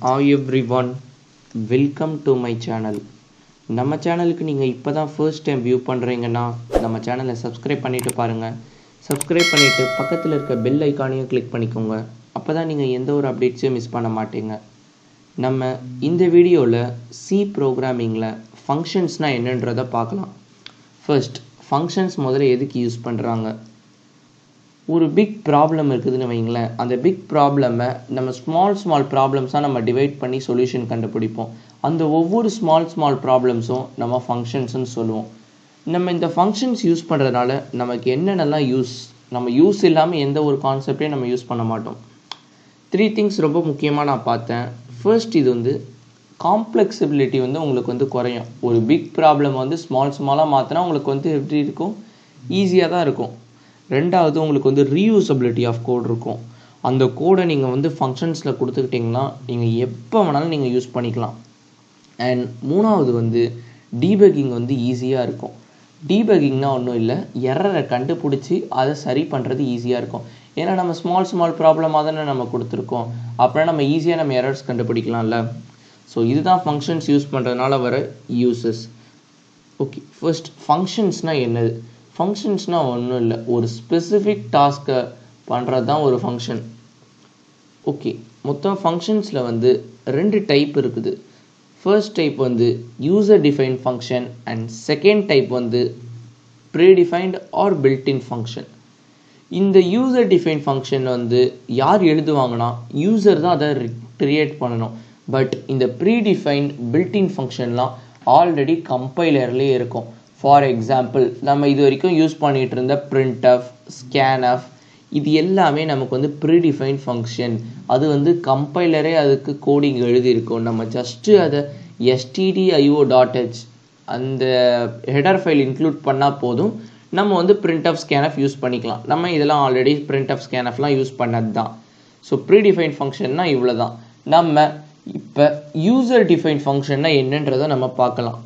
Hi everyone, welcome to my channel. நம்ம சேனலுக்கு நீங்கள் இப்போ தான் ஃபர்ஸ்ட் டைம் வியூ பண்ணுறீங்கன்னா நம்ம சேனலை சப்ஸ்கிரைப் பண்ணிவிட்டு பாருங்கள். சப்ஸ்கிரைப் பண்ணிவிட்டு பக்கத்தில் இருக்க பெல் ஐக்கானையும் கிளிக் பண்ணிக்கோங்க. அப்போ தான் நீங்கள் எந்த ஒரு அப்டேட்ஸையும் மிஸ் பண்ண மாட்டீங்க. நம்ம இந்த வீடியோவில் சி ப்ரோக்ராமிங்கில் ஃபங்க்ஷன்ஸ்னால் என்னன்றதை பார்க்கலாம். ஃபர்ஸ்ட் ஃபங்க்ஷன்ஸ் முதல்ல எதுக்கு யூஸ் பண்ணுறாங்க? ஒரு பிக் ப்ராப்ளம் இருக்குதுன்னு வைங்களேன். அந்த பிக் ப்ராப்ளமை நம்ம ஸ்மால் ப்ராப்ளம்ஸாக நம்ம டிவைட் பண்ணி சொல்யூஷன் கண்டுபிடிப்போம். அந்த ஒவ்வொரு ஸ்மால் ப்ராப்ளம்ஸும் நம்ம ஃபங்க்ஷன்ஸ்னு சொல்லுவோம். நம்ம இந்த ஃபங்க்ஷன்ஸ் யூஸ் பண்ணுறதுனால நமக்கு என்னென்னலாம் நம்ம யூஸ் இல்லாமல் எந்த ஒரு கான்செப்டையும் நம்ம யூஸ் பண்ண மாட்டோம். 3 திங்ஸ் ரொம்ப முக்கியமாக நான் பார்த்தேன். ஃபர்ஸ்ட், இது காம்ப்ளெக்சிபிலிட்டி உங்களுக்கு குறையும். ஒரு பிக் ப்ராப்ளம் ஸ்மாலாக மாற்றினா உங்களுக்கு எப்படி இருக்கும்? ஈஸியாக தான் இருக்கும். ரெண்டாவது, உங்களுக்கு ரீயூசபிலிட்டி ஆஃப் கோட் இருக்கும். அந்த கோடை நீங்கள் ஃபங்க்ஷன்ஸில் கொடுத்துக்கிட்டிங்கன்னா நீங்கள் எப்போ வேணாலும் நீங்கள் யூஸ் பண்ணிக்கலாம். அண்ட் மூணாவது டீபக்கிங் ஈஸியாக இருக்கும். டீபக்கிங்னா ஒன்றும் இல்லை, எரரை கண்டுபிடிச்சி அதை சரி பண்ணுறது ஈஸியாக இருக்கும். ஏன்னா நம்ம ஸ்மால் ப்ராப்ளமாக தானே நம்ம கொடுத்துருக்கோம். அப்புறம் நம்ம ஈஸியாக நம்ம எரர்ஸ் கண்டுபிடிக்கலாம்ல. ஸோ இதுதான் ஃபங்க்ஷன்ஸ் யூஸ் பண்ணுறதுனால வர யூசஸ். ஓகே, ஃபர்ஸ்ட் ஃபங்க்ஷன்ஸ்னால் என்னது? ஃபங்க்ஷன்ஸ்னால் ஒன்றும் இல்லை, ஒரு ஸ்பெசிஃபிக் டாஸ்க்கை பண்ணுறது தான் ஒரு ஃபங்க்ஷன். ஓகே, மொத்தம் ஃபங்க்ஷன்ஸில் 2 டைப் இருக்குது. First type user define function and second type predefined or built in function. இந்த யூசர் டிஃபைன் ஃபங்க்ஷன் யார் எழுதுவாங்கன்னா யூசர் தான் அதை கிரியேட் பண்ணணும். பட் இந்த ப்ரீடிஃபைன்ட் பில்ட்இன் ஃபங்க்ஷன்லாம் ஆல்ரெடி கம்பைலர்லேயே இருக்கும். ஃபார் எக்ஸாம்பிள், நம்ம இது வரைக்கும் யூஸ் பண்ணிகிட்டு இருந்த printf, scanf, இது எல்லாமே நமக்கு ப்ரீடிஃபைன் ஃபங்க்ஷன். அது கம்பைலரே அதுக்கு கோடிங் எழுதியிருக்கும். நம்ம ஜஸ்ட்டு அதை stdio.h அந்த ஹெடர் ஃபைல் இன்க்ளூட் பண்ணால் போதும். நம்ம printf, scanf யூஸ் பண்ணிக்கலாம். நம்ம இதெல்லாம் ஆல்ரெடி printf, scanfலாம் யூஸ் பண்ணது தான். ஸோ ப்ரீடிஃபைன் ஃபங்க்ஷன்னா இவ்வளோ தான். நம்ம இப்போ யூசர் டிஃபைன் ஃபங்க்ஷன்னா என்னன்றதை நம்ம பார்க்கலாம்.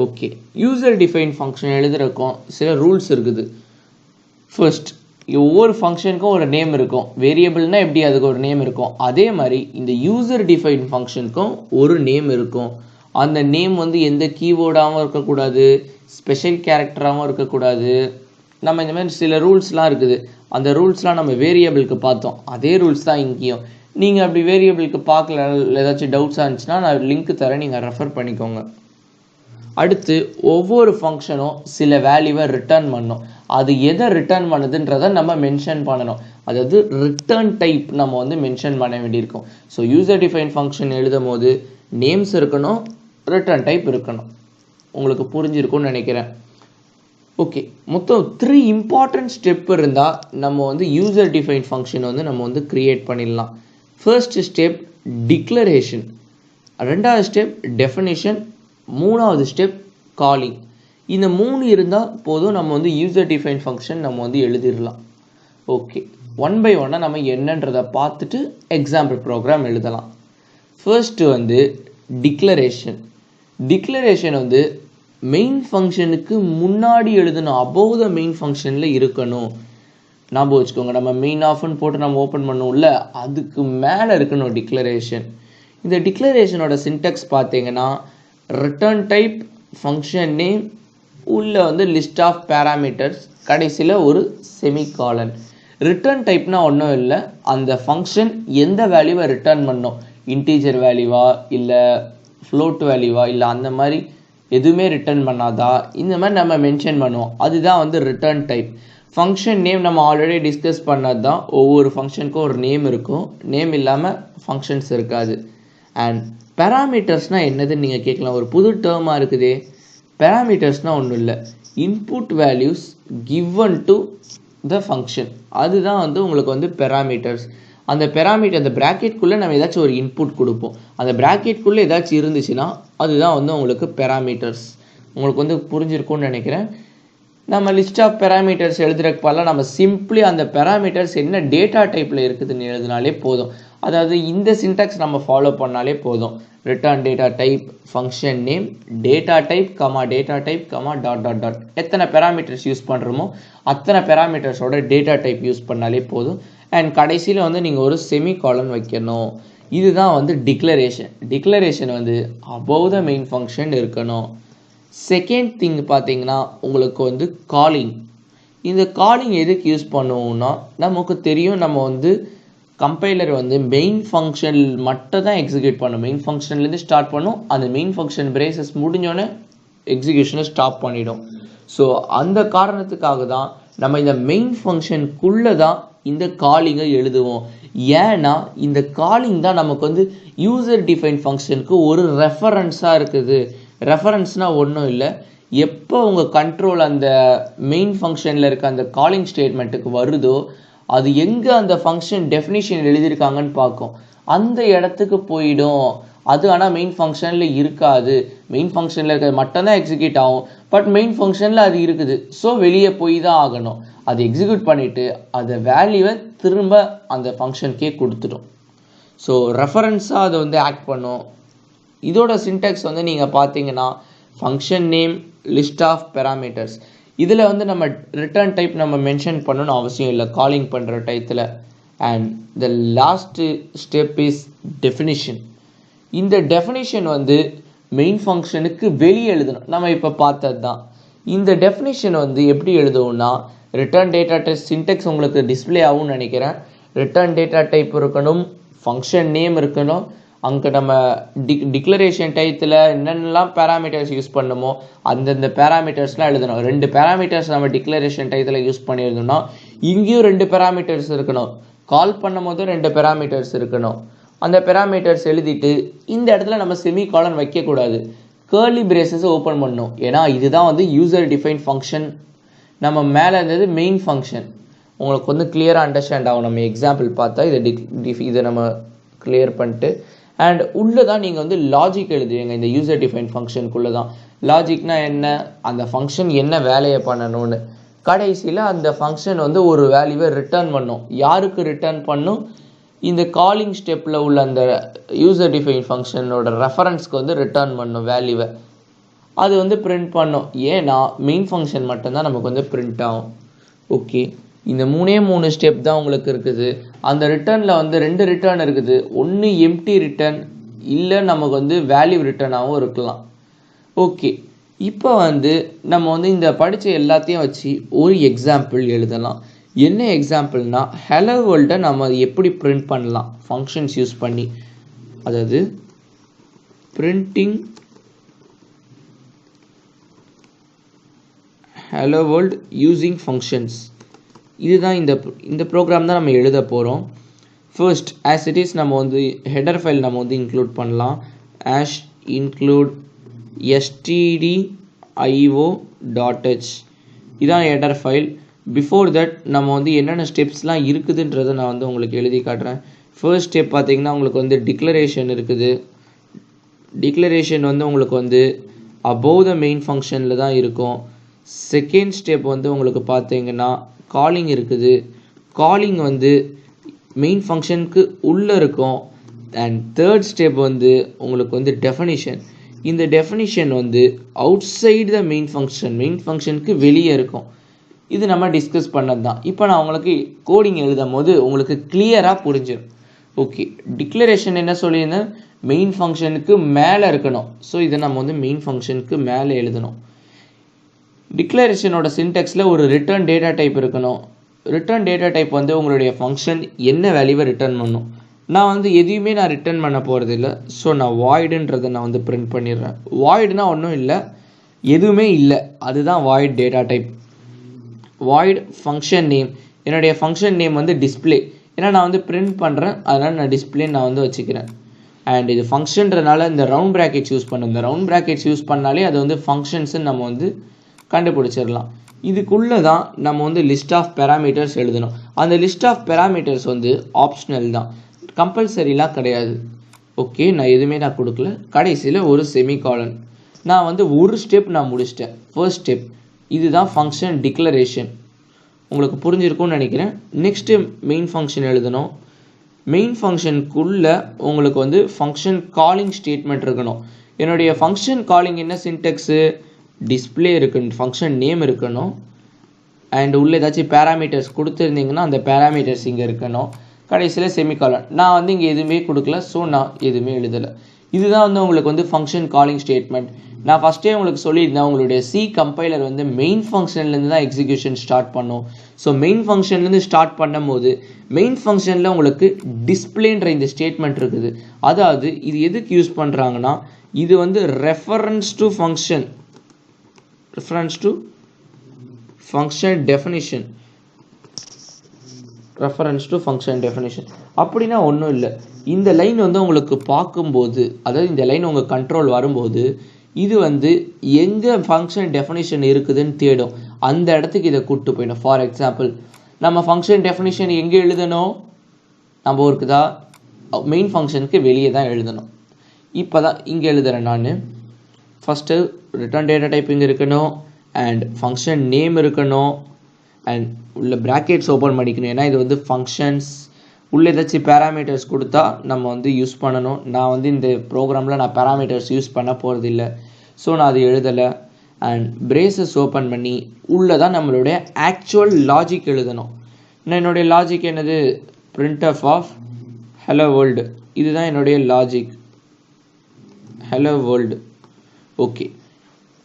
ஓகே, யூசர் டிஃபைன் ஃபங்க்ஷன் எழுதுறக்கும் சில ரூல்ஸ் இருக்குது. ஃபர்ஸ்ட், ஒவ்வொரு ஃபங்க்ஷனுக்கும் ஒரு நேம் இருக்கும். வேரியபிள்னால் எப்படி அதுக்கு ஒரு நேம் இருக்கும், அதே மாதிரி இந்த யூசர் டிஃபைன் ஃபங்க்ஷனுக்கும் ஒரு நேம் இருக்கும். அந்த நேம் எந்த கீவேர்டாகவும் இருக்கக்கூடாது, ஸ்பெஷல் கேரக்டராகவும் இருக்கக்கூடாது. நம்ம இந்த மாதிரி சில ரூல்ஸ்லாம் இருக்குது. அந்த ரூல்ஸ்லாம் நம்ம வேரியபிளுக்கு பார்த்தோம். அதே ரூல்ஸ் தான் இங்கேயும். நீங்கள் அப்படி வேரியபிளுக்கு பார்க்கல, ஏதாச்சும் டவுட்ஸாக இருந்துச்சுன்னா நான் லிங்க் தரேன், நீங்கள் ரெஃபர் பண்ணிக்கோங்க. அடுத்து, ஒவ்வொரு ஃபங்க்ஷனும் சில வேல்யூவை ரிட்டர்ன் பண்ணணும். அது எதை ரிட்டர்ன் பண்ணுதுன்றதை நம்ம மென்ஷன் பண்ணணும். அதாவது ரிட்டர்ன் டைப் நம்ம மென்ஷன் பண்ண வேண்டியிருக்கும். ஸோ யூசர் டிஃபைன் ஃபங்க்ஷன் எழுதும் போது நேம்ஸ் இருக்கணும், ரிட்டர்ன் டைப் இருக்கணும். உங்களுக்கு புரிஞ்சிருக்கும்னு நினைக்கிறேன். ஓகே, மொத்தம் 3 இம்பார்ட்டன்ட் ஸ்டெப் இருந்தால் நம்ம யூசர் டிஃபைன் ஃபங்க்ஷன் நம்ம கிரியேட் பண்ணிடலாம். ஃபர்ஸ்ட் ஸ்டெப் டிக்ளரேஷன், ரெண்டாவது ஸ்டெப் டெஃபினிஷன், மூணாவது ஸ்டெப் காலிங். இந்த 3 இருந்தால் போதும், நம்ம யூசர் டிஃபைன் ஃபங்க்ஷன் நம்ம எழுதிடலாம். ஓகே, 1 by 1 நம்ம என்னன்றதை பார்த்துட்டு எக்ஸாம்பிள் ப்ரோக்ராம் எழுதலாம். First declaration. டிக்ளரேஷன் மெயின் ஃபங்க்ஷனுக்கு முன்னாடி எழுதணும். அபோவ் த மெயின் ஃபங்க்ஷனில் இருக்கணும். ஞாபகம் வச்சுக்கோங்க, நம்ம மெயின் ஆஃப்னு போட்டு நம்ம ஓப்பன் பண்ணுவோம்ல, அதுக்கு மேலே இருக்கணும் டிக்ளரேஷன். இந்த டிக்ளரேஷனோட சின்டெக்ஸ் பார்த்தீங்கன்னா, ரிட்டர்ன் டைப், ஃபங்க்ஷன் நேம், உள்ள லிஸ்ட் ஆஃப் பேராமீட்டர்ஸ், கடைசியில் ஒரு செமிகாலன். ரிட்டர்ன் டைப்னா ஒன்றும் இல்லை, அந்த ஃபங்க்ஷன் எந்த வேல்யூவை ரிட்டர்ன் பண்ணோம், இன்டீஜர் வேல்யூவா இல்லை ஃப்ளோட் வேல்யூவா இல்லை அந்த மாதிரி எதுவுமே ரிட்டர்ன் பண்ணாதா, இந்த மாதிரி நம்ம மென்ஷன் பண்ணுவோம். அதுதான் ரிட்டர்ன் டைப். ஃபங்க்ஷன் நேம் நம்ம ஆல்ரெடி டிஸ்கஸ் பண்ணது தான். ஒவ்வொரு ஃபங்க்ஷனுக்கும் ஒரு நேம் இருக்கும், நேம் இல்லாமல் ஃபங்க்ஷன்ஸ் இருக்காது. அண்ட் பேராமீட்டர்ஸ்னால் என்னதுன்னு நீங்கள் கேட்கலாம். ஒரு புது டேர்மாக இருக்குதே. பேராமீட்டர்ஸ்னால் ஒன்றும் இல்லை, input values given to the function. அதுதான் உங்களுக்கு பேராமீட்டர்ஸ். அந்த பேராமீட்டர், அந்த ப்ராக்கெட்குள்ளே நம்ம ஏதாச்சும் ஒரு இன்புட் கொடுப்போம். அந்த ப்ராக்கெட்குள்ளே ஏதாச்சும் இருந்துச்சுன்னா அதுதான் உங்களுக்கு பேராமீட்டர்ஸ். உங்களுக்கு புரிஞ்சிருக்கும்னு நினைக்கிறேன். நம்ம லிஸ்ட் ஆஃப் பேராமீட்டர்ஸ் எழுதுறதுக்கு பதிலாக நம்ம சிம்பிளி அந்த பேராமீட்டர்ஸ் என்ன டேட்டா டைப்பில் இருக்குதுன்னு எழுதினாலே போதும். அதாவது இந்த சின்டாக்ஸ் நம்ம ஃபாலோ பண்ணாலே போதும். Return data type, function name, data type comma dot dot dot எத்தனை பேராமீட்டர்ஸ் யூஸ் பண்ணுறோமோ அத்தனை பேராமீட்டர்ஸோட டேட்டா டைப் யூஸ் பண்ணாலே போதும். அண்ட் கடைசியில் வந்து நீங்கள் ஒரு செமிகாலன் வைக்கணும். இதுதான் வந்து டிக்ளரேஷன். டிக்ளரேஷன் வந்து அபவ் த மெயின் ஃபங்க்ஷன் இருக்கணும். செகண்ட் திங் பார்த்தீங்கன்னா உங்களுக்கு வந்து காலிங். இந்த காலிங் எதுக்கு யூஸ் பண்ணுவோம்னா, நமக்கு தெரியும் நம்ம வந்து கம்பைலர் வந்து மெயின் ஃபங்க்ஷன் மட்டும் தான் எக்ஸிக்யூட் பண்ணும். மெயின் ஃபங்க்ஷன்லேருந்து ஸ்டார்ட் பண்ணும். அந்த மெயின் ஃபங்க்ஷன் பிரேசஸ் முடிஞ்சோடனே எக்ஸிக்யூஷனை ஸ்டாப் பண்ணிடும். ஸோ அந்த காரணத்துக்காக தான் நம்ம இந்த மெயின் ஃபங்க்ஷனுக்குள்ளே தான் இந்த காலிங்கை எழுதுவோம். ஏன்னா இந்த காலிங் தான் நமக்கு வந்து யூசர் டிஃபைன் ஃபங்க்ஷனுக்கு ஒரு ரெஃபரன்ஸாக இருக்குது. ரெஃபரன்ஸ்னால் ஒன்றும் இல்லை, எப்போ உங்கள் கண்ட்ரோல் அந்த மெயின் ஃபங்க்ஷனில் இருக்க அந்த காலிங் ஸ்டேட்மெண்ட்டுக்கு வருதோ அது எங்கே அந்த ஃபங்க்ஷன் டெஃபினிஷன் எழுதியிருக்காங்கன்னு பார்க்கும். அந்த இடத்துக்கு போயிடும். அது ஆனால் மெயின் ஃபங்க்ஷனில் இருக்காது. மெயின் ஃபங்க்ஷனில் இருக்கிறது மட்டும்தான் எக்ஸிக்யூட் ஆகும். பட் மெயின் ஃபங்க்ஷனில் அது இருக்குது. ஸோ வெளியே போய் தான் ஆகணும். அது எக்ஸிக்யூட் பண்ணிவிட்டு அதை வேல்யூவை திரும்ப அந்த ஃபங்க்ஷனுக்கே கொடுத்துடும். ஸோ ரெஃபரன்ஸாக அதை வந்து ஆக்ட் பண்ணும். இதோட சின்டாக்ஸ் வந்து நீங்கள் பார்த்தீங்கன்னா function name, list of parameters. இதில் வந்து நம்ம ரிட்டர்ன் டைப் நம்ம மென்ஷன் பண்ணணும்னு அவசியம் இல்லை காலிங் பண்ணுற டைத்தில். And the last step is definition. இந்த டெஃபினிஷன் வந்து மெயின் ஃபங்க்ஷனுக்கு வெளியே எழுதணும். நம்ம இப்போ பார்த்தது தான். இந்த டெஃபினிஷன் வந்து எப்படி எழுதுவோம்னா, ரிட்டர்ன் டேட்டா டைப் சின்டெக்ஸ் உங்களுக்கு டிஸ்பிளே ஆகும்னு நினைக்கிறேன். ரிட்டர்ன் டேட்டா டைப் இருக்கணும், ஃபங்க்ஷன் நேம் இருக்கணும். அங்கே நம்ம டிக்ளரேஷன் டைத்தில் என்னென்னலாம் பேராமீட்டர்ஸ் யூஸ் பண்ணுமோ அந்தந்த பேராமீட்டர்ஸ்லாம் எழுதணும். 2 பேராமீட்டர்ஸ் நம்ம டிக்ளரேஷன் டைத்தில் யூஸ் பண்ணியிருந்தோம்னா இங்கேயும் 2 பேராமீட்டர்ஸ் இருக்கணும். கால் பண்ணும் போது 2 பேராமீட்டர்ஸ் இருக்கணும். அந்த பேராமீட்டர்ஸ் எழுதிட்டு இந்த இடத்துல நம்ம செமிகாலன் வைக்கக்கூடாது. கேர்லி பிரேசஸை ஓப்பன் பண்ணணும். ஏன்னா இதுதான் வந்து யூசர் டிஃபைன் ஃபங்க்ஷன். நம்ம மேலே இருந்தது மெயின் ஃபங்க்ஷன். உங்களுக்கு வந்து கிளியராக அண்டர்ஸ்டாண்ட் ஆகும். நம்ம எக்ஸாம்பிள் பார்த்தா இதை நம்ம கிளியர் பண்ணிட்டு அண்ட் உள்ளே தான் நீங்கள் வந்து லாஜிக் எழுதுவீங்க. இந்த யூசர் டிஃபைன் ஃபங்க்ஷனுக்குள்ளே தான் லாஜிக்னா என்ன, அந்த ஃபங்க்ஷன் என்ன வேலையை பண்ணணும்னு. கடைசியில் அந்த ஃபங்க்ஷன் வந்து ஒரு வேல்யூவை ரிட்டர்ன் பண்ணும். யாருக்கு ரிட்டர்ன் பண்ணும்? இந்த காலிங் ஸ்டெப்பில் உள்ள அந்த யூசர் டிஃபைன் ஃபங்க்ஷனோட ரெஃபரன்ஸ்க்கு வந்து ரிட்டர்ன் பண்ணும் வேல்யூவை. அது வந்து பிரிண்ட் பண்ணும். ஏன்னா மெயின் ஃபங்க்ஷன் மட்டும்தான் நமக்கு வந்து பிரிண்ட் ஆகும். ஓகே, இந்த 3 ஸ்டெப் தான் உங்களுக்கு இருக்குது. அந்த ரிட்டர்னில் வந்து 2 ரிட்டர்ன் இருக்குது. ஒன்று எம்டி ரிட்டர்ன், இல்லை நமக்கு வந்து வேல்யூ ரிட்டர்னாகவும் இருக்கலாம். ஓகே, இப்போ வந்து நம்ம வந்து இந்த படித்த எல்லாத்தையும் வச்சு ஒரு எக்ஸாம்பிள் எழுதலாம். என்ன எக்ஸாம்பிள்னா, ஹலோ வேர்ல்டை நம்ம எப்படி பிரிண்ட் பண்ணலாம் ஃபங்க்ஷன்ஸ் யூஸ் பண்ணி. அதாவது printing hello world using functions. இதுதான் இந்த ப்ரோக்ராம் தான் நம்ம எழுத போகிறோம். ஃபர்ஸ்ட் ஆஸ் இட் இஸ் நம்ம வந்து ஹெடர் ஃபைல் நம்ம வந்து இன்க்ளூட் பண்ணலாம். ஆஷ் இன்க்ளூட் stdio.h இதான் ஹெடர் ஃபைல். பிஃபோர் தட் நம்ம வந்து என்னென்ன ஸ்டெப்ஸ்லாம் இருக்குதுன்றதை நான் வந்து உங்களுக்கு எழுதி காட்டுறேன். ஃபர்ஸ்ட் ஸ்டெப் பார்த்தீங்கன்னா உங்களுக்கு வந்து டிக்ளரேஷன் இருக்குது. டிக்ளரேஷன் வந்து உங்களுக்கு வந்து அபோவ் த மெயின் ஃபங்க்ஷனில் தான் இருக்கும். செகண்ட் ஸ்டெப் வந்து உங்களுக்கு பார்த்தீங்கன்னா காலிங் இருக்குது. காலிங் வந்து மெயின் ஃபங்க்ஷனுக்கு உள்ளே இருக்கும். அண்ட் தேர்ட் ஸ்டெப் வந்து உங்களுக்கு வந்து டெஃபனிஷன். இந்த டெஃபனிஷன் வந்து அவுட் சைடு த மெயின் ஃபங்க்ஷனுக்கு வெளியே இருக்கும். இது நம்ம டிஸ்கஸ் பண்ணது தான். இப்போ நான் உங்களுக்கு கோடிங் எழுதும் போது உங்களுக்கு கிளியராக புரிஞ்சிடும். ஓகே, டிக்ளரேஷன் என்ன சொல்லியிருந்தேன், மெயின் ஃபங்க்ஷனுக்கு மேலே இருக்கணும். ஸோ இதை நம்ம வந்து மெயின் ஃபங்க்ஷனுக்கு மேலே எழுதணும். டிக்ளரேஷனோட சின்டெக்ஸில் ஒரு ரிட்டர்ன் டேட்டா டைப் இருக்கணும். ரிட்டர்ன் டேட்டா டைப் வந்து உங்களுடைய ஃபங்க்ஷன் என்ன வேல்யூவை ரிட்டர்ன் பண்ணும். நான் வந்து எதையுமே நான் ரிட்டர்ன் பண்ண போகிறது இல்லை. ஸோ நான் வாய்டுன்றதை நான் வந்து பிரிண்ட் பண்ணிடுறேன். வாய்டுனா ஒன்றும் இல்லை, எதுவுமே இல்லை, அதுதான் void data type. Void function name. என்னுடைய ஃபங்க்ஷன் நேம் வந்து டிஸ்பிளே. ஏன்னா நான் வந்து பிரிண்ட் பண்ணுறேன், அதனால் நான் டிஸ்பிளே நான் வந்து வச்சுக்கிறேன். அண்ட் இது ஃபங்க்ஷன்றனால இந்த ரவுண்ட் ப்ராக்கெட்ஸ் யூஸ் பண்ணும். இந்த ரவுண்ட் ப்ராக்கெட்ஸ் யூஸ் பண்ணாலே அது வந்து ஃபங்க்ஷன்ஸுன்னு நம்ம வந்து கண்டுபிடிச்சிடலாம். இதுக்குள்ளே தான் நம்ம வந்து லிஸ்ட் ஆஃப் பேராமீட்டர்ஸ் எழுதணும். அந்த லிஸ்ட் ஆஃப் பேராமீட்டர்ஸ் வந்து ஆப்ஷனல் தான், கம்பல்சரிலாம் கிடையாது. ஓகே, நான் எதுவுமே நான் கொடுக்கல. கடைசியில் ஒரு செமிகாலன். நான் வந்து ஒரு ஸ்டெப் நான் முடிச்சிட்டேன். ஃபர்ஸ்ட் ஸ்டெப் இதுதான் ஃபங்க்ஷன் டிக்ளரேஷன். உங்களுக்கு புரிஞ்சிருக்கும்னு நினைக்கிறேன். நெக்ஸ்ட்டு மெயின் ஃபங்க்ஷன் எழுதணும். மெயின் ஃபங்க்ஷனுக்குள்ளே உங்களுக்கு வந்து ஃபங்க்ஷன் காலிங் ஸ்டேட்மெண்ட் இருக்கணும். என்னுடைய ஃபங்க்ஷன் காலிங் என்ன சின்டெக்ஸு, டிஸ்பிளே இருக்கணும், ஃபங்க்ஷன் நேம் இருக்கணும், அண்ட் உள்ளே ஏதாச்சும் பேராமீட்டர்ஸ் கொடுத்துருந்தீங்கன்னா அந்த பேராமீட்டர்ஸ் இங்கே இருக்கணும், கடைசியில் செமிகாலன். நான் வந்து இங்கே எதுவுமே கொடுக்கல, ஸோ நான் எதுவுமே எழுதலை. இதுதான் வந்து உங்களுக்கு வந்து ஃபங்க்ஷன் காலிங் ஸ்டேட்மெண்ட். நான் ஃபஸ்ட்டே உங்களுக்கு சொல்லியிருந்தேன், உங்களுடைய சி கம்பைலர் வந்து மெயின் ஃபங்க்ஷன்லேருந்து தான் எக்ஸிக்யூஷன் ஸ்டார்ட் பண்ணும். ஸோ மெயின் ஃபங்க்ஷன்லேருந்து ஸ்டார்ட் பண்ணும்போது மெயின் ஃபங்க்ஷனில் உங்களுக்கு டிஸ்பிளேன்ற இந்த ஸ்டேட்மெண்ட் இருக்குது. அதாவது இது எதுக்கு யூஸ் பண்ணுறாங்கன்னா, இது வந்து ரெஃபரன்ஸ் டு ஃபங்க்ஷன் டெஃபினிஷன், அப்படின்னா ஒன்றும் இல்லை. இந்த லைன் வந்து உங்களுக்கு பார்க்கும்போது, அதாவது இந்த லைன் உங்கள் கண்ட்ரோல் வரும்போது, இது வந்து எங்கே ஃபங்க்ஷன் டெஃபினிஷன் இருக்குதுன்னு தேடும், அந்த இடத்துக்கு இதை கூப்பிட்டு போயிடும். ஃபார் எக்ஸாம்பிள், நம்ம ஃபங்க்ஷன் டெஃபினிஷன் எங்கே எழுதணும், நம்ம இருக்குதா மெயின் ஃபங்க்ஷனுக்கு வெளியே தான் எழுதணும். இப்போ தான் இங்கே எழுதுகிறேன் நான். ஃபஸ்ட்டு ரிட்டர்ன் டேட்டா டைப் இங்கே இருக்கணும், அண்ட் ஃபங்க்ஷன் நேம் இருக்கணும், அண்ட் உள்ள ப்ராக்கெட்ஸ் ஓப்பன் பண்ணிக்கணும். ஏன்னா இது வந்து ஃபங்க்ஷன்ஸ், உள்ளே ஏதாச்சும் பேராமீட்டர்ஸ் கொடுத்தா நம்ம வந்து யூஸ் பண்ணணும். நான் வந்து இந்த ப்ரோக்ராமில் நான் பேராமீட்டர்ஸ் யூஸ் பண்ண போகிறது இல்லை, ஸோ நான் அது எழுதலை. அண்ட் பிரேசஸ் ஓப்பன் பண்ணி உள்ளே தான் நம்மளுடைய ஆக்சுவல் லாஜிக் எழுதணும். நான் என்னுடைய லாஜிக் என்னது, printf ஆஃப் ஹலோ வேர்ல்டு, இதுதான் என்னுடைய லாஜிக், ஹலோ வேர்ல்டு. ஓகே,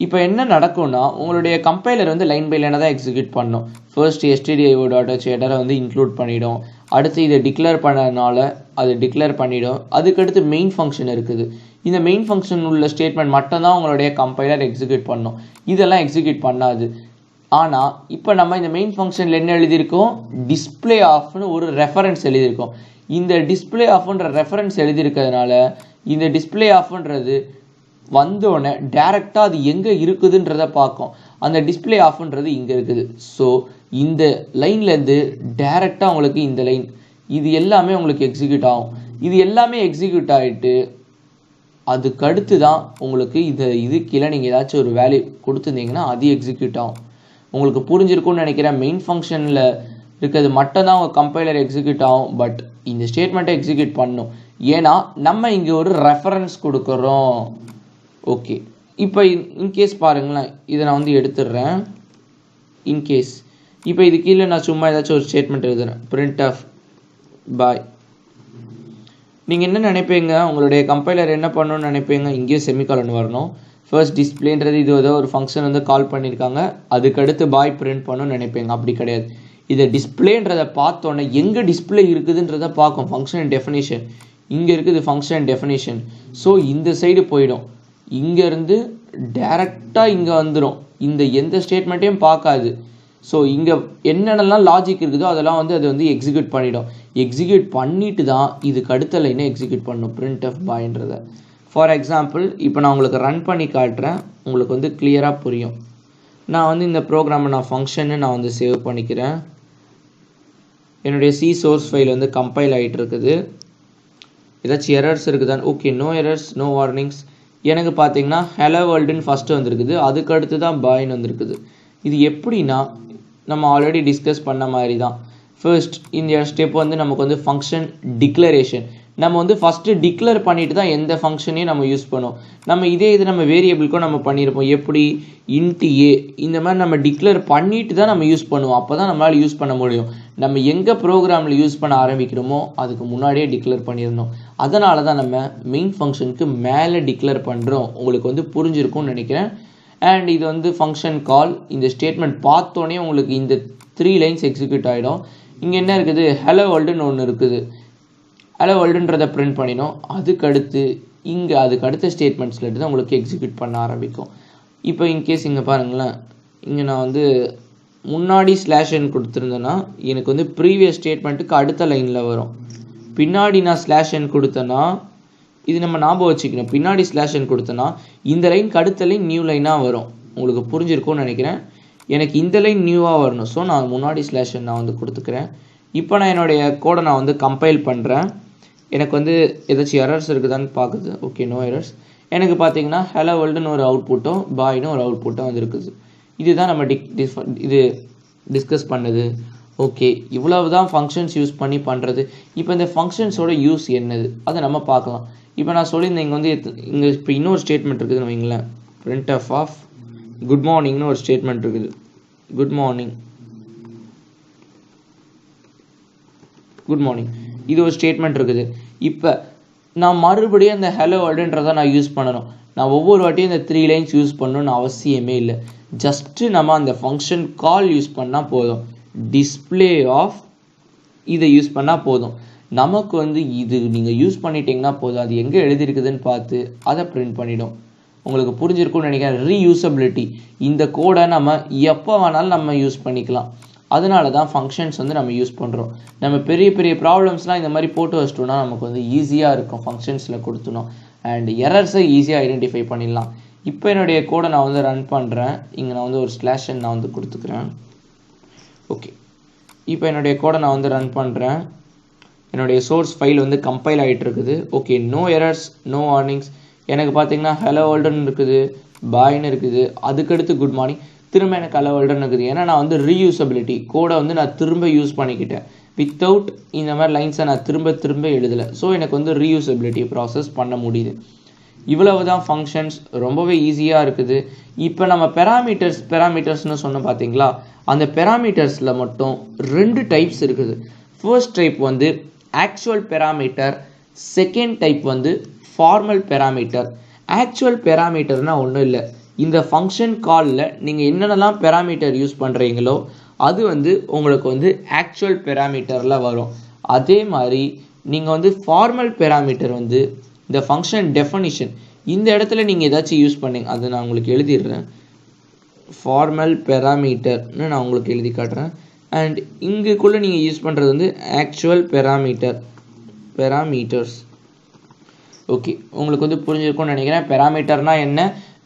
இப்போ என்ன நடக்கும்னா, உங்களுடைய கம்பைலர் வந்து லைன் பை லைனாக தான் எக்ஸிக்யூட் பண்ணணும். ஃபர்ஸ்ட் stdio.h ஹெடரை வந்து இன்க்ளூட் பண்ணிடும், அடுத்து இதை டிக்ளேர் பண்ணதுனால அது டிக்ளேர் பண்ணிடும், அதுக்கடுத்து மெயின் ஃபங்க்ஷன் இருக்குது. இந்த மெயின் ஃபங்க்ஷன் உள்ள ஸ்டேட்மெண்ட் மட்டும்தான் உங்களுடைய கம்பைலர் எக்ஸிக்யூட் பண்ணணும், இதெல்லாம் எக்ஸிக்யூட் பண்ணாது. ஆனால் இப்போ நம்ம இந்த மெயின் ஃபங்க்ஷனில் என்ன எழுதியிருக்கோம், டிஸ்பிளே ஆஃப்னு ஒரு ரெஃபரன்ஸ் எழுதியிருக்கோம். இந்த டிஸ்பிளே ஆஃப்ன்ற ரெஃபரன்ஸ் எழுதியிருக்கிறதுனால இந்த டிஸ்பிளே ஆஃப்ன்றது வந்தோடனே டேரெக்டாக அது எங்கே இருக்குதுன்றதை பார்க்கும். அந்த டிஸ்பிளே ஆஃப்ன்றது இங்கே இருக்குது. ஸோ இந்த லைன்லேருந்து டேரெக்டாக உங்களுக்கு இந்த லைன் இது எல்லாமே உங்களுக்கு எக்ஸிக்யூட் ஆகும். இது எல்லாமே எக்ஸிக்யூட் ஆகிட்டு அதுக்கடுத்து தான் உங்களுக்கு இது கீழே நீங்கள் ஏதாச்சும் ஒரு வேல்யூ கொடுத்துருந்தீங்கன்னா அது எக்ஸிக்யூட் ஆகும். உங்களுக்கு புரிஞ்சிருக்கும்னு நினைக்கிறேன். மெயின் ஃபங்க்ஷனில் இருக்கிறது மட்டும்தான் உங்கள் கம்பைலர் எக்ஸிக்யூட் ஆகும், பட் இந்த ஸ்டேட்மெண்ட்டை எக்ஸிக்யூட் பண்ணும். ஏன்னா நம்ம இங்கே ஒரு ரெஃபரன்ஸ் கொடுக்குறோம். ஓகே, இப்போ இன்கேஸ் பாருங்களேன், இதை நான் வந்து எடுத்துடுறேன். இன்கேஸ் இப்போ இது கீழே நான் சும்மா ஏதாச்சும் ஒரு ஸ்டேட்மெண்ட் எழுதுறேன், printf by. நீங்கள் என்ன நினைப்பீங்க, உங்களுடைய கம்பைலர் என்ன பண்ணணும்னு நினைப்பீங்க, இங்கேயும் செமிகாலன் வரணும். ஃபர்ஸ்ட் டிஸ்பிளேன்றது இது ஏதோ ஒரு ஃபங்க்ஷன் வந்து கால் பண்ணியிருக்காங்க, அதுக்கடுத்து பாய் பிரிண்ட் பண்ணணும்னு நினைப்பீங்க. அப்படி கிடையாது. இதை டிஸ்பிளேன்றதை பார்த்தோன்னே எங்கே டிஸ்பிளே இருக்குதுன்றதை பார்க்கும். ஃபங்க்ஷன் டெஃபினிஷன் இங்கே இருக்குது, ஃபங்க்ஷன் டெஃபினிஷன். ஸோ இந்த சைடு போயிடும், இங்கேருந்து டேரெக்டாக இங்கே வந்துடும். இந்த எந்த ஸ்டேட்மெண்ட்டையும் பார்க்காது. ஸோ இங்கே என்னென்னலாம் லாஜிக் இருக்குதோ அதெல்லாம் வந்து அது வந்து எக்ஸிக்யூட் பண்ணிடும். எக்ஸிக்யூட் பண்ணிட்டு தான் இதுக்கு அடுத்த லைனை எக்ஸிக்யூட் பண்ணணும், printf byன்றதை. ஃபார் எக்ஸாம்பிள், இப்போ நான் உங்களுக்கு ரன் பண்ணி காட்டுறேன், உங்களுக்கு வந்து கிளியராக புரியும். நான் வந்து இந்த ப்ரோக்ராமை நான் ஃபங்க்ஷன்னு நான் வந்து சேவ் பண்ணிக்கிறேன். என்னுடைய சி சோர்ஸ் ஃபைல் வந்து கம்பைல் ஆகிட்டு இருக்குது. ஏதாச்சும் எரர்ஸ் இருக்குதான்? Okay, no errors, no warnings. எனக்கு பார்த்தீங்கன்னா ஹலோ வேர்ல்டுன்னு ஃபஸ்ட்டு வந்துருக்குது, அதுக்கடுத்து தான் பாய்ன்னு வந்துருக்குது. இது எப்படின்னா, நம்ம ஆல்ரெடி டிஸ்கஸ் பண்ண மாதிரி தான். ஃபர்ஸ்ட் இந்த ஸ்டெப் வந்து நமக்கு வந்து ஃபங்க்ஷன் டிக்ளரேஷன். நம்ம வந்து ஃபஸ்ட்டு டிக்ளேர் பண்ணிட்டு தான் எந்த ஃபங்க்ஷனையும் நம்ம யூஸ் பண்ணுவோம். நம்ம இதே இது நம்ம வேரியபிளுக்கும் நம்ம பண்ணியிருப்போம். எப்படி இன்ட் ஏ இந்த மாதிரி நம்ம டிக்ளேர் பண்ணிட்டு தான் நம்ம யூஸ் பண்ணுவோம். அப்போ தான் நம்மளால் யூஸ் பண்ண முடியும். நம்ம எங்கே ப்ரோக்ராமில் யூஸ் பண்ண ஆரம்பிக்கிறோமோ அதுக்கு முன்னாடியே டிக்ளேர் பண்ணிடணும். அதனால தான் நம்ம மெயின் ஃபங்க்ஷனுக்கு மேலே டிக்ளேர் பண்ணுறோம். உங்களுக்கு வந்து புரிஞ்சிருக்கும்னு நினைக்கிறேன். அண்ட் இது வந்து ஃபங்க்ஷன் கால். இந்த ஸ்டேட்மெண்ட் பார்த்தோன்னே உங்களுக்கு இந்த 3 லைன்ஸ் எக்ஸிக்யூட் ஆகிடும். இங்கே என்ன இருக்குது, ஹலோ வேர்ல்டுன்னு ஒன்று இருக்குது. ஹலோ வேர்ல்டுன்றதை பிரிண்ட் பண்ணிடும். அதுக்கடுத்து இங்கே அதுக்கு அடுத்த ஸ்டேட்மெண்ட்ஸில் தான் உங்களுக்கு எக்ஸிக்யூட் பண்ண ஆரம்பிக்கும். இப்போ இன்கேஸ் இங்கே பாருங்களேன், இங்கே நான் வந்து முன்னாடி ஸ்லாஷன் கொடுத்துருந்தேன்னா எனக்கு வந்து ப்ரீவியஸ் ஸ்டேட்மெண்ட்டுக்கு அடுத்த லைனில் வரும். பின்னாடி நான் ஸ்லாஷன் கொடுத்தேன்னா, இது நம்ம ஞாபகம் வச்சுக்கணும், பின்னாடி ஸ்லாஷன் கொடுத்தேன்னா இந்த லைனுக்கு அடுத்த லைன் நியூ லைனாக வரும். உங்களுக்கு புரிஞ்சிருக்கும்னு நினைக்கிறேன். எனக்கு இந்த லைன் நியூவாக வரணும், ஸோ நான் முன்னாடி ஸ்லாஷன் நான் வந்து கொடுத்துக்கிறேன். இப்போ நான் என்னுடைய கோடை நான் வந்து கம்பைல் பண்ணுறேன். எனக்கு வந்து ஏதாச்சும் எரர்ஸ் இருக்குதான்னு பார்க்குது. Okay, no errors. எனக்கு பார்த்தீங்கன்னா ஹலோ வேர்ல்டுன்னு ஒரு அவுட்புட்டும் பாய்னு ஒரு அவுட்புட்டும் வந்து இருக்குது. இதுதான் நம்ம இது டிஸ்கஸ் பண்ணது. ஓகே, இவ்வளவு தான் ஃபங்க்ஷன்ஸ் யூஸ் பண்ணி பண்ணுறது. இப்போ இந்த ஃபங்க்ஷன்ஸோட யூஸ் என்னது அதை நம்ம பார்க்கலாம். இப்போ நான் சொல்லியிருந்தேன் இங்கே வந்து இங்கே இப்போ இன்னொரு ஸ்டேட்மெண்ட் இருக்குதுன்னு வைங்களேன். printf ஆஃப் குட் மார்னிங்னு ஒரு ஸ்டேட்மெண்ட் இருக்குது. குட் மார்னிங் இது ஒரு ஸ்டேட்மெண்ட் இருக்குது. இப்போ நான் மறுபடியும் அந்த ஹலோ வேர்டுன்றதை நான் யூஸ் பண்ணணும். நான் ஒவ்வொரு வாட்டியும் இந்த 3 லைன்ஸ் யூஸ் பண்ணணும்னு அவசியமே இல்லை. ஜஸ்ட்டு நம்ம அந்த ஃபங்க்ஷன் கால் யூஸ் பண்ணால் போதும். டிஸ்பிளே ஆஃப் இதை யூஸ் பண்ணால் போதும். நமக்கு வந்து இது நீங்கள் யூஸ் பண்ணிட்டீங்கன்னா போதும். அது எங்கே எழுதியிருக்குதுன்னு பார்த்து அதை பிரிண்ட் பண்ணிடும். உங்களுக்கு புரிஞ்சிருக்கும்னு நினைக்கிறேன். ரீயூசபிலிட்டி, இந்த கோடை நம்ம எப்போ வேணாலும் நம்ம யூஸ் பண்ணிக்கலாம். அதனால தான் ஃபங்க்ஷன்ஸ் வந்து நம்ம யூஸ் பண்ணுறோம். நம்ம பெரிய பெரிய ப்ராப்ளம்ஸ்லாம் இந்த மாதிரி போட்டு வச்சிட்டோம்னா நமக்கு வந்து ஈஸியாக இருக்கும் ஃபங்க்ஷன்ஸில் கொடுத்தணும். அண்ட் எரர்ஸை ஈஸியாக ஐடென்டிஃபை பண்ணிடலாம். இப்போ என்னுடைய கோடை நான் வந்து ரன் பண்ணுறேன். இங்கே நான் வந்து ஒரு ஸ்லாஷன் நான் வந்து கொடுத்துக்கிறேன். ஓகே, இப்போ என்னுடைய கோடை நான் வந்து ரன் பண்ணுறேன். என்னுடைய சோர்ஸ் ஃபைல் வந்து கம்பைல் ஆகிட்டு இருக்குது. Okay, no errors, no warnings. எனக்கு பார்த்தீங்கன்னா ஹலோ வேர்ல்டுன்னு இருக்குது, பாய்னு இருக்குது, அதுக்கடுத்து குட் மார்னிங், திரும்ப எனக்கு ஹலோ வேர்ல்டுன்னு இருக்குது. ஏன்னா நான் வந்து ரீயூசபிலிட்டி கோடை வந்து நான் திரும்ப யூஸ் பண்ணிக்கிட்டேன். வித்தவுட் இந்த மாதிரி லைன்ஸை நான் திரும்ப எழுதலை. ஸோ எனக்கு வந்து ரீயூசபிலிட்டி ப்ராசஸ் பண்ண முடியுது. இவ்வளவு தான் ஃபங்க்ஷன்ஸ், ரொம்பவே ஈஸியாக இருக்குது. இப்போ நம்ம பெராமீட்டர்ஸ்னு சொன்னோம் பார்த்தீங்களா, அந்த பெராமீட்டர்ஸில் மட்டும் 2 டைப்ஸ் இருக்குது. ஃபர்ஸ்ட் டைப் வந்து ஆக்சுவல் பெராமீட்டர், செகண்ட் டைப் வந்து ஃபார்மல் பெராமீட்டர். ஆக்சுவல் பெராமீட்டர்னால் ஒன்றும் இல்லை, இந்த ஃபங்க்ஷன் காலில் நீங்கள் என்னென்னலாம் பெராமீட்டர் யூஸ் பண்ணுறீங்களோ அது வந்து உங்களுக்கு வந்து ஆக்சுவல் பெராமீட்டரில் வரும். அதே மாதிரி நீங்கள் வந்து ஃபார்மல் பெராமீட்டர் வந்து இந்த ஃபங்க்ஷன் டெஃபனிஷன், இந்த இடத்துல நீங்கள் ஏதாச்சும் யூஸ் பண்ணீங்க, அது நான் உங்களுக்கு எழுதிடுறேன். ஃபார்மல் பெராமீட்டர்னு நான் உங்களுக்கு எழுதி காட்டுறேன். அண்ட் இங்குக்குள்ளே நீங்கள் யூஸ் பண்ணுறது வந்து ஆக்சுவல் பெராமீட்டர்ஸ். ஓகே, உங்களுக்கு வந்து புரிஞ்சிருக்கும்னு நினைக்கிறேன். பெராமீட்டர்னா என்ன,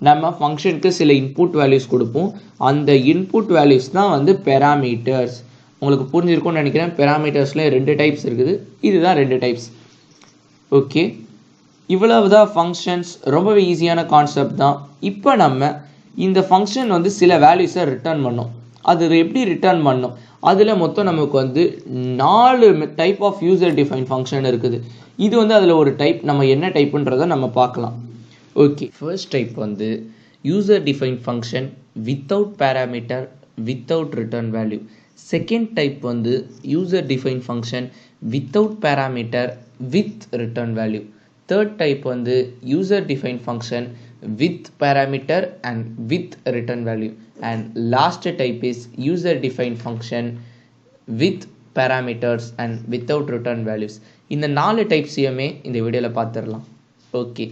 நம்ம ஃபங்க்ஷனுக்கு சில இன்புட் வேல்யூஸ் கொடுப்போம். அந்த இன்புட் வேல்யூஸ் தான் வந்து பெராமீட்டர்ஸ். உங்களுக்கு புரிஞ்சிருக்கும்னு நினைக்கிறேன். பெராமீட்டர்ஸ்லேயே 2 டைப்ஸ் இருக்குது. இதுதான் 2 டைப்ஸ். ஓகே, இவ்வளவு தான் ஃபங்க்ஷன்ஸ். ரொம்பவே ஈஸியான கான்செப்ட் தான். இப்போ நம்ம இந்த ஃபங்க்ஷன் வந்து சில வேல்யூஸை ரிட்டர்ன் பண்ணோம். அது எப்படி ரிட்டர்ன் பண்ணோம், அதில் மொத்தம் நமக்கு வந்து 4 type of user define function இருக்குது. இது வந்து அதில் ஒரு டைப். நம்ம என்ன டைப்புன்றதை நம்ம பார்க்கலாம். ஓகே, ஃபர்ஸ்ட் டைப் வந்து user define function without parameter without return value. Second type வந்து user define function without parameter with return value. Third type வந்து user define function with parameter and with return value. And last type is user define function with parameters and without return values. இந்த 4 டைப்ஸையுமே இந்த வீடியோவில் பார்த்துடலாம். Okay,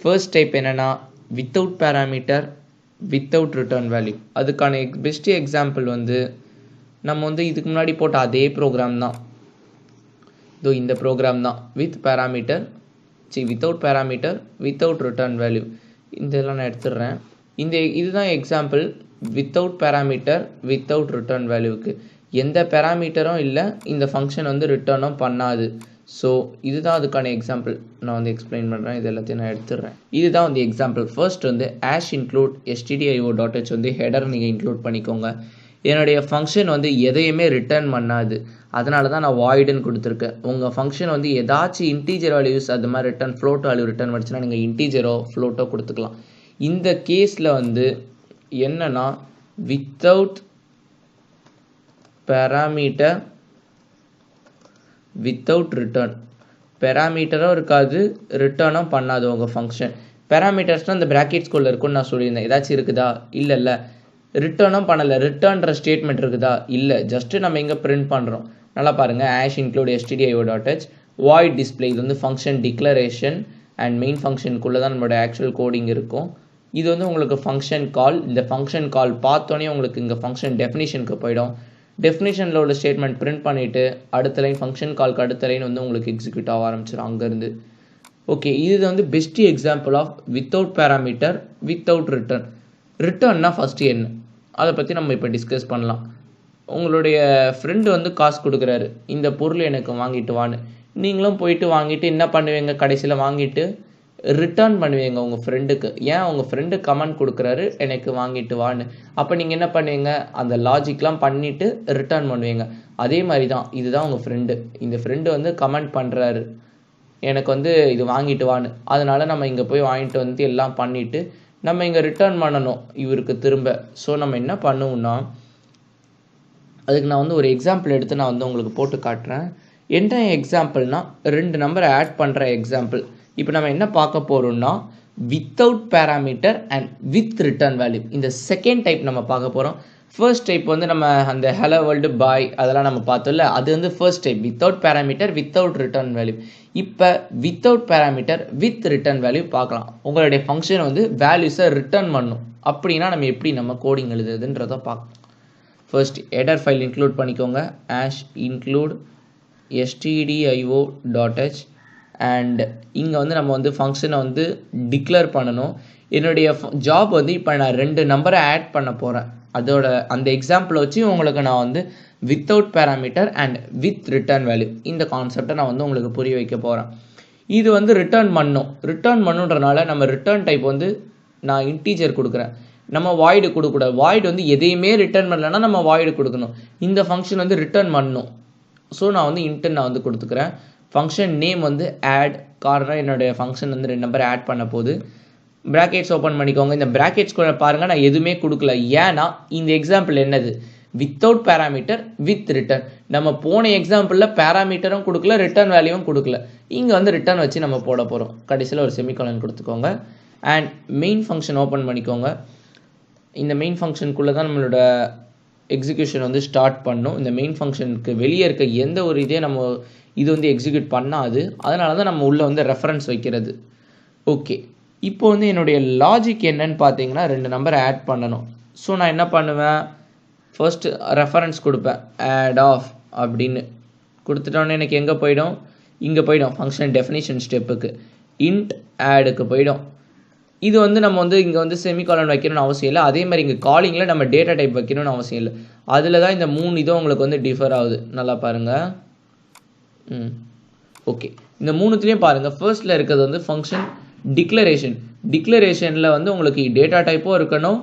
first type என்னென்னா without parameter without return value. அதுக்கான best example வந்து நம்ம வந்து இதுக்கு முன்னாடி போட்ட அதே ப்ரோக்ராம் தான். இதோ இந்த ப்ரோக்ராம் தான். Without parameter without return value. இதெல்லாம் நான் எடுத்துடுறேன். இதுதான் example. Without parameter without return வேல்யூவுக்கு எந்த பேராமீட்டரும் இல்லை, இந்த ஃபங்க்ஷன் வந்து ரிட்டர்னும் பண்ணாது. ஸோ இதுதான் அதுக்கான எக்ஸாம்பிள். நான் வந்து எக்ஸ்பிளைன் பண்ணுறேன். இது எல்லாத்தையும் நான் எடுத்துடுறேன். இதுதான் வந்து எக்ஸாம்பிள். ஃபர்ஸ்ட் வந்து include stdio.h வந்து ஹெடர் நீங்கள் இன்க்ளூட் பண்ணிக்கோங்க. என்னுடைய ஃபங்க்ஷன் வந்து எதையுமே ரிட்டர்ன் பண்ணாது, அதனால தான் நான் வாய்டுன்னு கொடுத்துருக்கேன். உங்கள் ஃபங்க்ஷன் வந்து ஏதாச்சும் இன்டீஜர் வேல்யூஸ் அது மாதிரி ரிட்டர்ன் ஃப்ளோட் வேல்யூ ரிட்டர்ன் பண்ணிச்சுன்னா நீங்கள் இன்டீஜரோ ஃப்ளோட்டோ கொடுத்துக்கலாம். இந்த கேஸில் வந்து என்னன்னா வித்தவுட் பேராமீட்டர் வித்தவுட் ரிட்டர்ன், பேராமீட்டரும் இருக்காது ரிட்டர்னும் பண்ணாது உங்கள் ஃபங்க்ஷன். பேராமீட்டர்ஸ்னால் இந்த ப்ராக்கெட்ஸ்குள்ளே இருக்குன்னு நான் சொல்லியிருந்தேன். ஏதாச்சும் இருக்குதா? இல்லை. ரிட்டர்னும் பண்ணலை. ரிட்டர்ன்ற ஸ்டேட்மெண்ட் இருக்குதா? இல்லை. ஜஸ்ட்டு நம்ம இங்கே பிரிண்ட் பண்ணுறோம். நல்லா பாருங்கள். include stdio.h void display. இது வந்து ஃபங்க்ஷன் டிக்ளரேஷன் அண்ட் மெயின் ஃபங்க்ஷனுக்குள்ளே தான் நம்மளோட ஆக்சுவல் கோடிங் இருக்கும். இது வந்து உங்களுக்கு ஃபங்க்ஷன் கால். இந்த ஃபங்க்ஷன் கால் பார்த்தோன்னே உங்களுக்கு இங்கே ஃபங்க்ஷன் டெஃபினிஷனுக்கு போயிடும். டெஃபினிஷனில் உள்ள ஸ்டேட்மெண்ட் பிரிண்ட் பண்ணிவிட்டு அடுத்த லைன் ஃபங்க்ஷன் கால்க்கு அடுத்த லைன் வந்து உங்களுக்கு எக்ஸிக்யூட் ஆக ஆரம்பிச்சிடும் அங்கேருந்து. ஓகே, இது வந்து best example of without parameter without return. ரிட்டர்ன்னா ஃபஸ்ட்டு என்ன, அதை பற்றி நம்ம இப்போ டிஸ்கஸ் பண்ணலாம். உங்களுடைய ஃப்ரெண்டு வந்து காசு கொடுக்குறாரு, இந்த பொருள் எனக்கு வாங்கிட்டு வான்னு. நீங்களும் போயிட்டு வாங்கிட்டு என்ன பண்ணுவீங்க, கடைசியில் வாங்கிட்டு ரிட்டர்ன் பண்ணுவீங்க உங்கள் ஃப்ரெண்டுக்கு. ஏன் உங்கள் ஃப்ரெண்டு கமெண்ட் கொடுக்குறாரு எனக்கு வாங்கிட்டு வான்னு, அப்போ நீங்கள் என்ன பண்ணுவீங்க, அந்த லாஜிக்லாம் பண்ணிவிட்டு ரிட்டர்ன் பண்ணுவீங்க. அதே மாதிரி தான் இதுதான் உங்கள் ஃப்ரெண்டு. இந்த ஃப்ரெண்டு வந்து கமெண்ட் பண்ணுறாரு எனக்கு வந்து இது வாங்கிட்டு வான்னு, அதனால் நம்ம இங்கே போய் வாங்கிட்டு வந்து எல்லாம் பண்ணிவிட்டு நம்ம இங்கே ரிட்டர்ன் பண்ணணும் இவருக்கு திரும்ப. ஸோ நம்ம என்ன பண்ணுவோம்னா, அதுக்கு நான் வந்து ஒரு எக்ஸாம்பிள் எடுத்து நான் வந்து உங்களுக்கு போட்டு காட்டுறேன். என்ன எக்ஸாம்பிள்னா 2 நம்பரை ஆட் பண்ணுற எக்ஸாம்பிள். இப்போ நம்ம என்ன பார்க்க போகிறோம்னா without parameter and with return value. இந்த செகண்ட் டைப் நம்ம பார்க்க போகிறோம். ஃபர்ஸ்ட் டைப் வந்து நம்ம அந்த ஹலோ வேர்ல்டு பாய் அதெல்லாம் நம்ம பார்த்தோம்ல, அது வந்து first type without parameter without return value. இப்போ without parameter with return value பார்க்கலாம். உங்களுடைய ஃபங்க்ஷன் வந்து வேல்யூஸை ரிட்டர்ன் பண்ணும். அப்படின்னா நம்ம எப்படி நம்ம கோடிங் எழுதுறதுன்றதை பார்க்கலாம். ஃபர்ஸ்ட் ஹெடர் ஃபைல் இன்க்ளூட் பண்ணிக்கோங்க. include stdio.h அண்ட் இங்கே வந்து நம்ம வந்து ஃபங்க்ஷனை வந்து டிக்ளேர் பண்ணணும். என்னுடைய ஜாப் வந்து இப்போ நான் 2 நம்பரை ஆட் பண்ண போகிறேன். அதோட அந்த எக்ஸாம்பிளை வச்சு உங்களுக்கு நான் வந்து without parameter and with return value இந்த கான்செப்டை நான் வந்து உங்களுக்கு புரிய வைக்க போகிறேன். இது வந்து ரிட்டர்ன் பண்ணுன்றனால நம்ம ரிட்டர்ன் டைப் வந்து நான் இன்டீஜர் கொடுக்குறேன். நம்ம வாய்டு கொடுக்கக்கூடாது. வாய்டு வந்து எதையுமே ரிட்டர்ன் பண்ணலன்னா நம்ம வாய்டு கொடுக்கணும். இந்த ஃபங்க்ஷன் வந்து ரிட்டர்ன் பண்ணணும். ஸோ நான் வந்து இன்ட்டு நான் வந்து கொடுத்துக்கிறேன். ஃபங்க்ஷன் நேம் வந்து ஆட், காரணம் என்னுடைய ஃபங்க்ஷன் வந்து 2 நம்பர் ஆட் பண்ண போது. ப்ராக்கெட்ஸ் ஓப்பன் பண்ணிக்கோங்க. இந்த ப்ராக்கெட்ஸ் கூட பாருங்கள் நான் எதுவுமே கொடுக்கல. ஏன்னா இந்த எக்ஸாம்பிள் என்னது, வித்தவுட் பேராமீட்டர் வித் ரிட்டர்ன். நம்ம போன எக்ஸாம்பிளில் பேராமீட்டரும் கொடுக்கல ரிட்டர்ன் வேல்யூவும் கொடுக்கல. இங்கே வந்து ரிட்டர்ன் வச்சு நம்ம போட போகிறோம். கடைசியில் ஒரு செமிகாலன் கொடுத்துக்கோங்க. அண்ட் மெயின் ஃபங்க்ஷன் ஓப்பன் பண்ணிக்கோங்க. இந்த மெயின் ஃபங்க்ஷனுக்குள்ளே தான் நம்மளோட எக்ஸிக்யூஷன் வந்து ஸ்டார்ட் பண்ணும். இந்த மெயின் ஃபங்க்ஷனுக்கு வெளியே இருக்க எந்த ஒரு இதே நம்ம இது வந்து எக்ஸிக்யூட் பண்ணாது. அதனால தான் நம்ம உள்ளே வந்து ரெஃபரன்ஸ் வைக்கிறது. ஓகே, இப்போ வந்து என்னுடைய லாஜிக் என்னன்னு பார்த்தீங்கன்னா 2 நம்பரை ஆட் பண்ணணும். ஸோ நான் என்ன பண்ணுவேன், ஃபர்ஸ்ட்டு ரெஃபரன்ஸ் கொடுப்பேன். ஆட் ஆஃப் அப்படின்னு கொடுத்துட்டோன்னே எனக்கு எங்கே போயிடும், இங்கே போயிடும் ஃபங்க்ஷன் டெஃபினிஷன் ஸ்டெப்புக்கு. இன்ட் ஆடுக்கு போயிடும். இது வந்து நம்ம வந்து இங்கே வந்து செமிகாலன் வைக்கணும்னு அவசியம் இல்லை. அதே மாதிரி இங்கே காலிங்கில் நம்ம டேட்டா டைப் வைக்கணும்னு அவசியம் இல்லை. அதில் தான் இந்த 3 இதுவும் உங்களுக்கு வந்து டிஃபர் ஆகுது. நல்லா பாருங்கள். ஓகே, இந்த 3த்துலேயும் பாருங்கள். ஃபர்ஸ்ட்டில் இருக்கிறது வந்து ஃபங்க்ஷன் டிக்ளரேஷனில் வந்து உங்களுக்கு டேட்டா டைப்பும் இருக்கணும்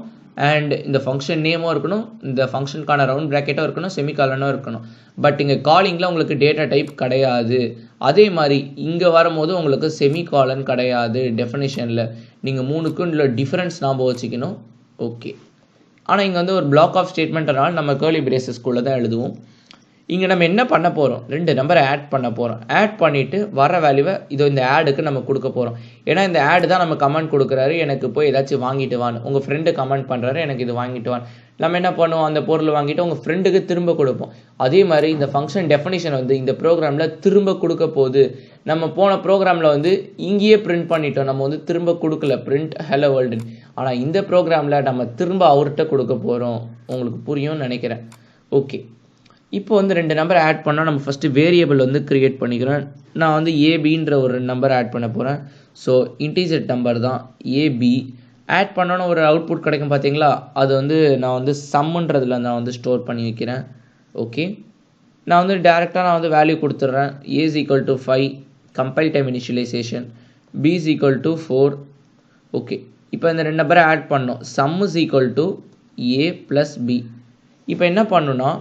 அண்ட் இந்த ஃபங்க்ஷன் நேமும் இருக்கணும், இந்த ஃபங்க்ஷனுக்கான ரவுண்ட் ப்ராக்கெட்டும் இருக்கணும், செமிகாலனும் இருக்கணும். பட் இங்கே காலிங்கில் உங்களுக்கு டேட்டா டைப் கிடையாது. அதே மாதிரி இங்கே வரும்போது உங்களுக்கு செமிகாலன் கிடையாது டெஃபினிஷனில். நீங்கள் 3க்கும் உள்ள டிஃப்ரென்ஸ் ஞாபகம் வச்சுக்கணும். ஓகே, ஆனால் இங்கே வந்து ஒரு பிளாக் ஆஃப் ஸ்டேட்மெண்ட்னால நம்ம கேர்லி பிரேசஸ்குள்ளே தான் எழுதுவோம். இங்கே நம்ம என்ன பண்ண போகிறோம், 2 நம்பரை ஆட் பண்ண போகிறோம். ஆட் பண்ணிவிட்டு வர வேல்யூவை இதோ இந்த ஆடுக்கு நம்ம கொடுக்க போகிறோம். ஏன்னா இந்த ஆடு தான் நம்ம கமெண்ட் கொடுக்குறாரு எனக்கு போய் ஏதாச்சும் வாங்கிட்டு வான்னு. உங்கள் ஃப்ரெண்டு கமெண்ட் பண்ணுறாரு எனக்கு இது வாங்கிட்டு வான்னு. நம்ம என்ன பண்ணுவோம், அந்த பொருள் வாங்கிட்டு உங்கள் ஃப்ரெண்டுக்கு திரும்ப கொடுப்போம். அதே மாதிரி இந்த ஃபங்க்ஷன் டெஃபினிஷன் வந்து இந்த ப்ரோக்ராமில் திரும்ப கொடுக்க போகுது. நம்ம போன ப்ரோக்ராமில் வந்து இங்கேயே பிரிண்ட் பண்ணிட்டோம், நம்ம வந்து திரும்ப கொடுக்கல பிரிண்ட் ஹலோ வேர்ல்டுன்னு. ஆனால் இந்த ப்ரோக்ராமில் நம்ம திரும்ப அவர்கிட்ட கொடுக்க போகிறோம். உங்களுக்கு புரியும்னு நினைக்கிறேன். ஓகே, இப்போ வந்து 2 நம்பர் ஆட் பண்ணால் நம்ம ஃபஸ்ட்டு வேரியபிள் வந்து க்ரியேட் பண்ணிக்கிறேன். நான் வந்து ஏபின்ற ஒரு நம்பர் ஆட் பண்ண போகிறேன். ஸோ இன்டீஜர் நம்பர் தான் ஏபி. ஆட் பண்ணோன்னு ஒரு அவுட்புட் கிடைக்கும் பார்த்தீங்களா, அது வந்து நான் வந்து சம்முன்றதில் நான் வந்து ஸ்டோர் பண்ணி வைக்கிறேன். ஓகே, நான் வந்து டேரெக்டாக நான் வந்து வேல்யூ கொடுத்துட்றேன். A is equal to 5 compile time initialization, B is equal to 4. Okay, இப்போ இந்த 2 நம்பரை ஆட் பண்ணோம். Sum is equal to A plus B. இப்போ என்ன பண்ணுன்னா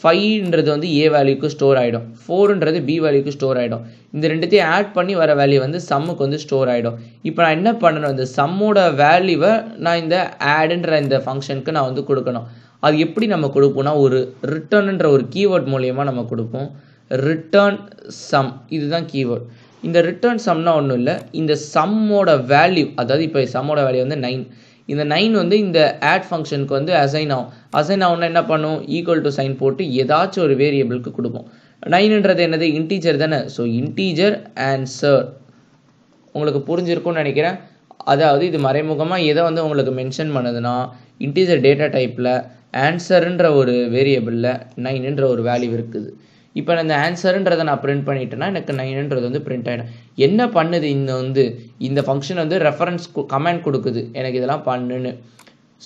5ன்றது வந்து A வேல்யூக்கு ஸ்டோர் ஆகிடும், 4ன்றது B வேல்யூக்கு ஸ்டோர் ஆகிடும். இந்த 2த்தையும் ஆட் பண்ணி வர வேல்யூ வந்து சம்முக்கு வந்து ஸ்டோர் ஆகிடும். இப்போ நான் என்ன பண்ணணும், இந்த சம்மோட வேல்யூவை நான் இந்த ஆடுன்ற இந்த ஃபங்க்ஷனுக்கு நான் வந்து கொடுக்கணும். அது எப்படி நம்ம கொடுப்போம்னா ஒரு ரிட்டர்ன்ன்ற ஒரு கீவேர்ட் மூலியமாக நம்ம கொடுப்போம். ரிட்டர்ன் சம், இதுதான் கீவேர்ட். இந்த ரிட்டர்ன் சம்னா ஒன்றும் இல்லை, இந்த சம்மோட வேல்யூ, அதாவது இப்போ சம்மோட வேல்யூ வந்து 9. இந்த 9 வந்து இந்த ஆட் ஃபங்க்ஷனுக்கு வந்து அசைன் ஆகும். அசைன் ஆகும்னா என்ன பண்ணும், ஈக்குவல் டு சைன் போட்டு ஏதாச்சும் ஒரு வேரியபிளுக்கு கொடுப்போம். 9ன்றது என்னது, இன்டீஜர் தானே. ஸோ இன்டீஜர் ஆன்சர் உங்களுக்கு புரிஞ்சிருக்கும்னு நினைக்கிறேன். அதாவது இது மறைமுகமாக எதை வந்து உங்களுக்கு மென்ஷன் பண்ணுதுன்னா இன்டீஜர் டேட்டா டைப்பில் ஆன்சருன்ற ஒரு வேரியபிளில் 9ன்ற ஒரு வேல்யூ இருக்குது. இப்போ நான் இந்த ஆன்சருன்றதை நான் பிரிண்ட் பண்ணிட்டேன்னா எனக்கு 9ன்றது வந்து பிரிண்ட் ஆகிடும். என்ன பண்ணுது, இந்த ஃபங்க்ஷன் வந்து ரெஃபரன்ஸ் கமெண்ட் கொடுக்குது எனக்கு இதெல்லாம் பண்ணுன்னு.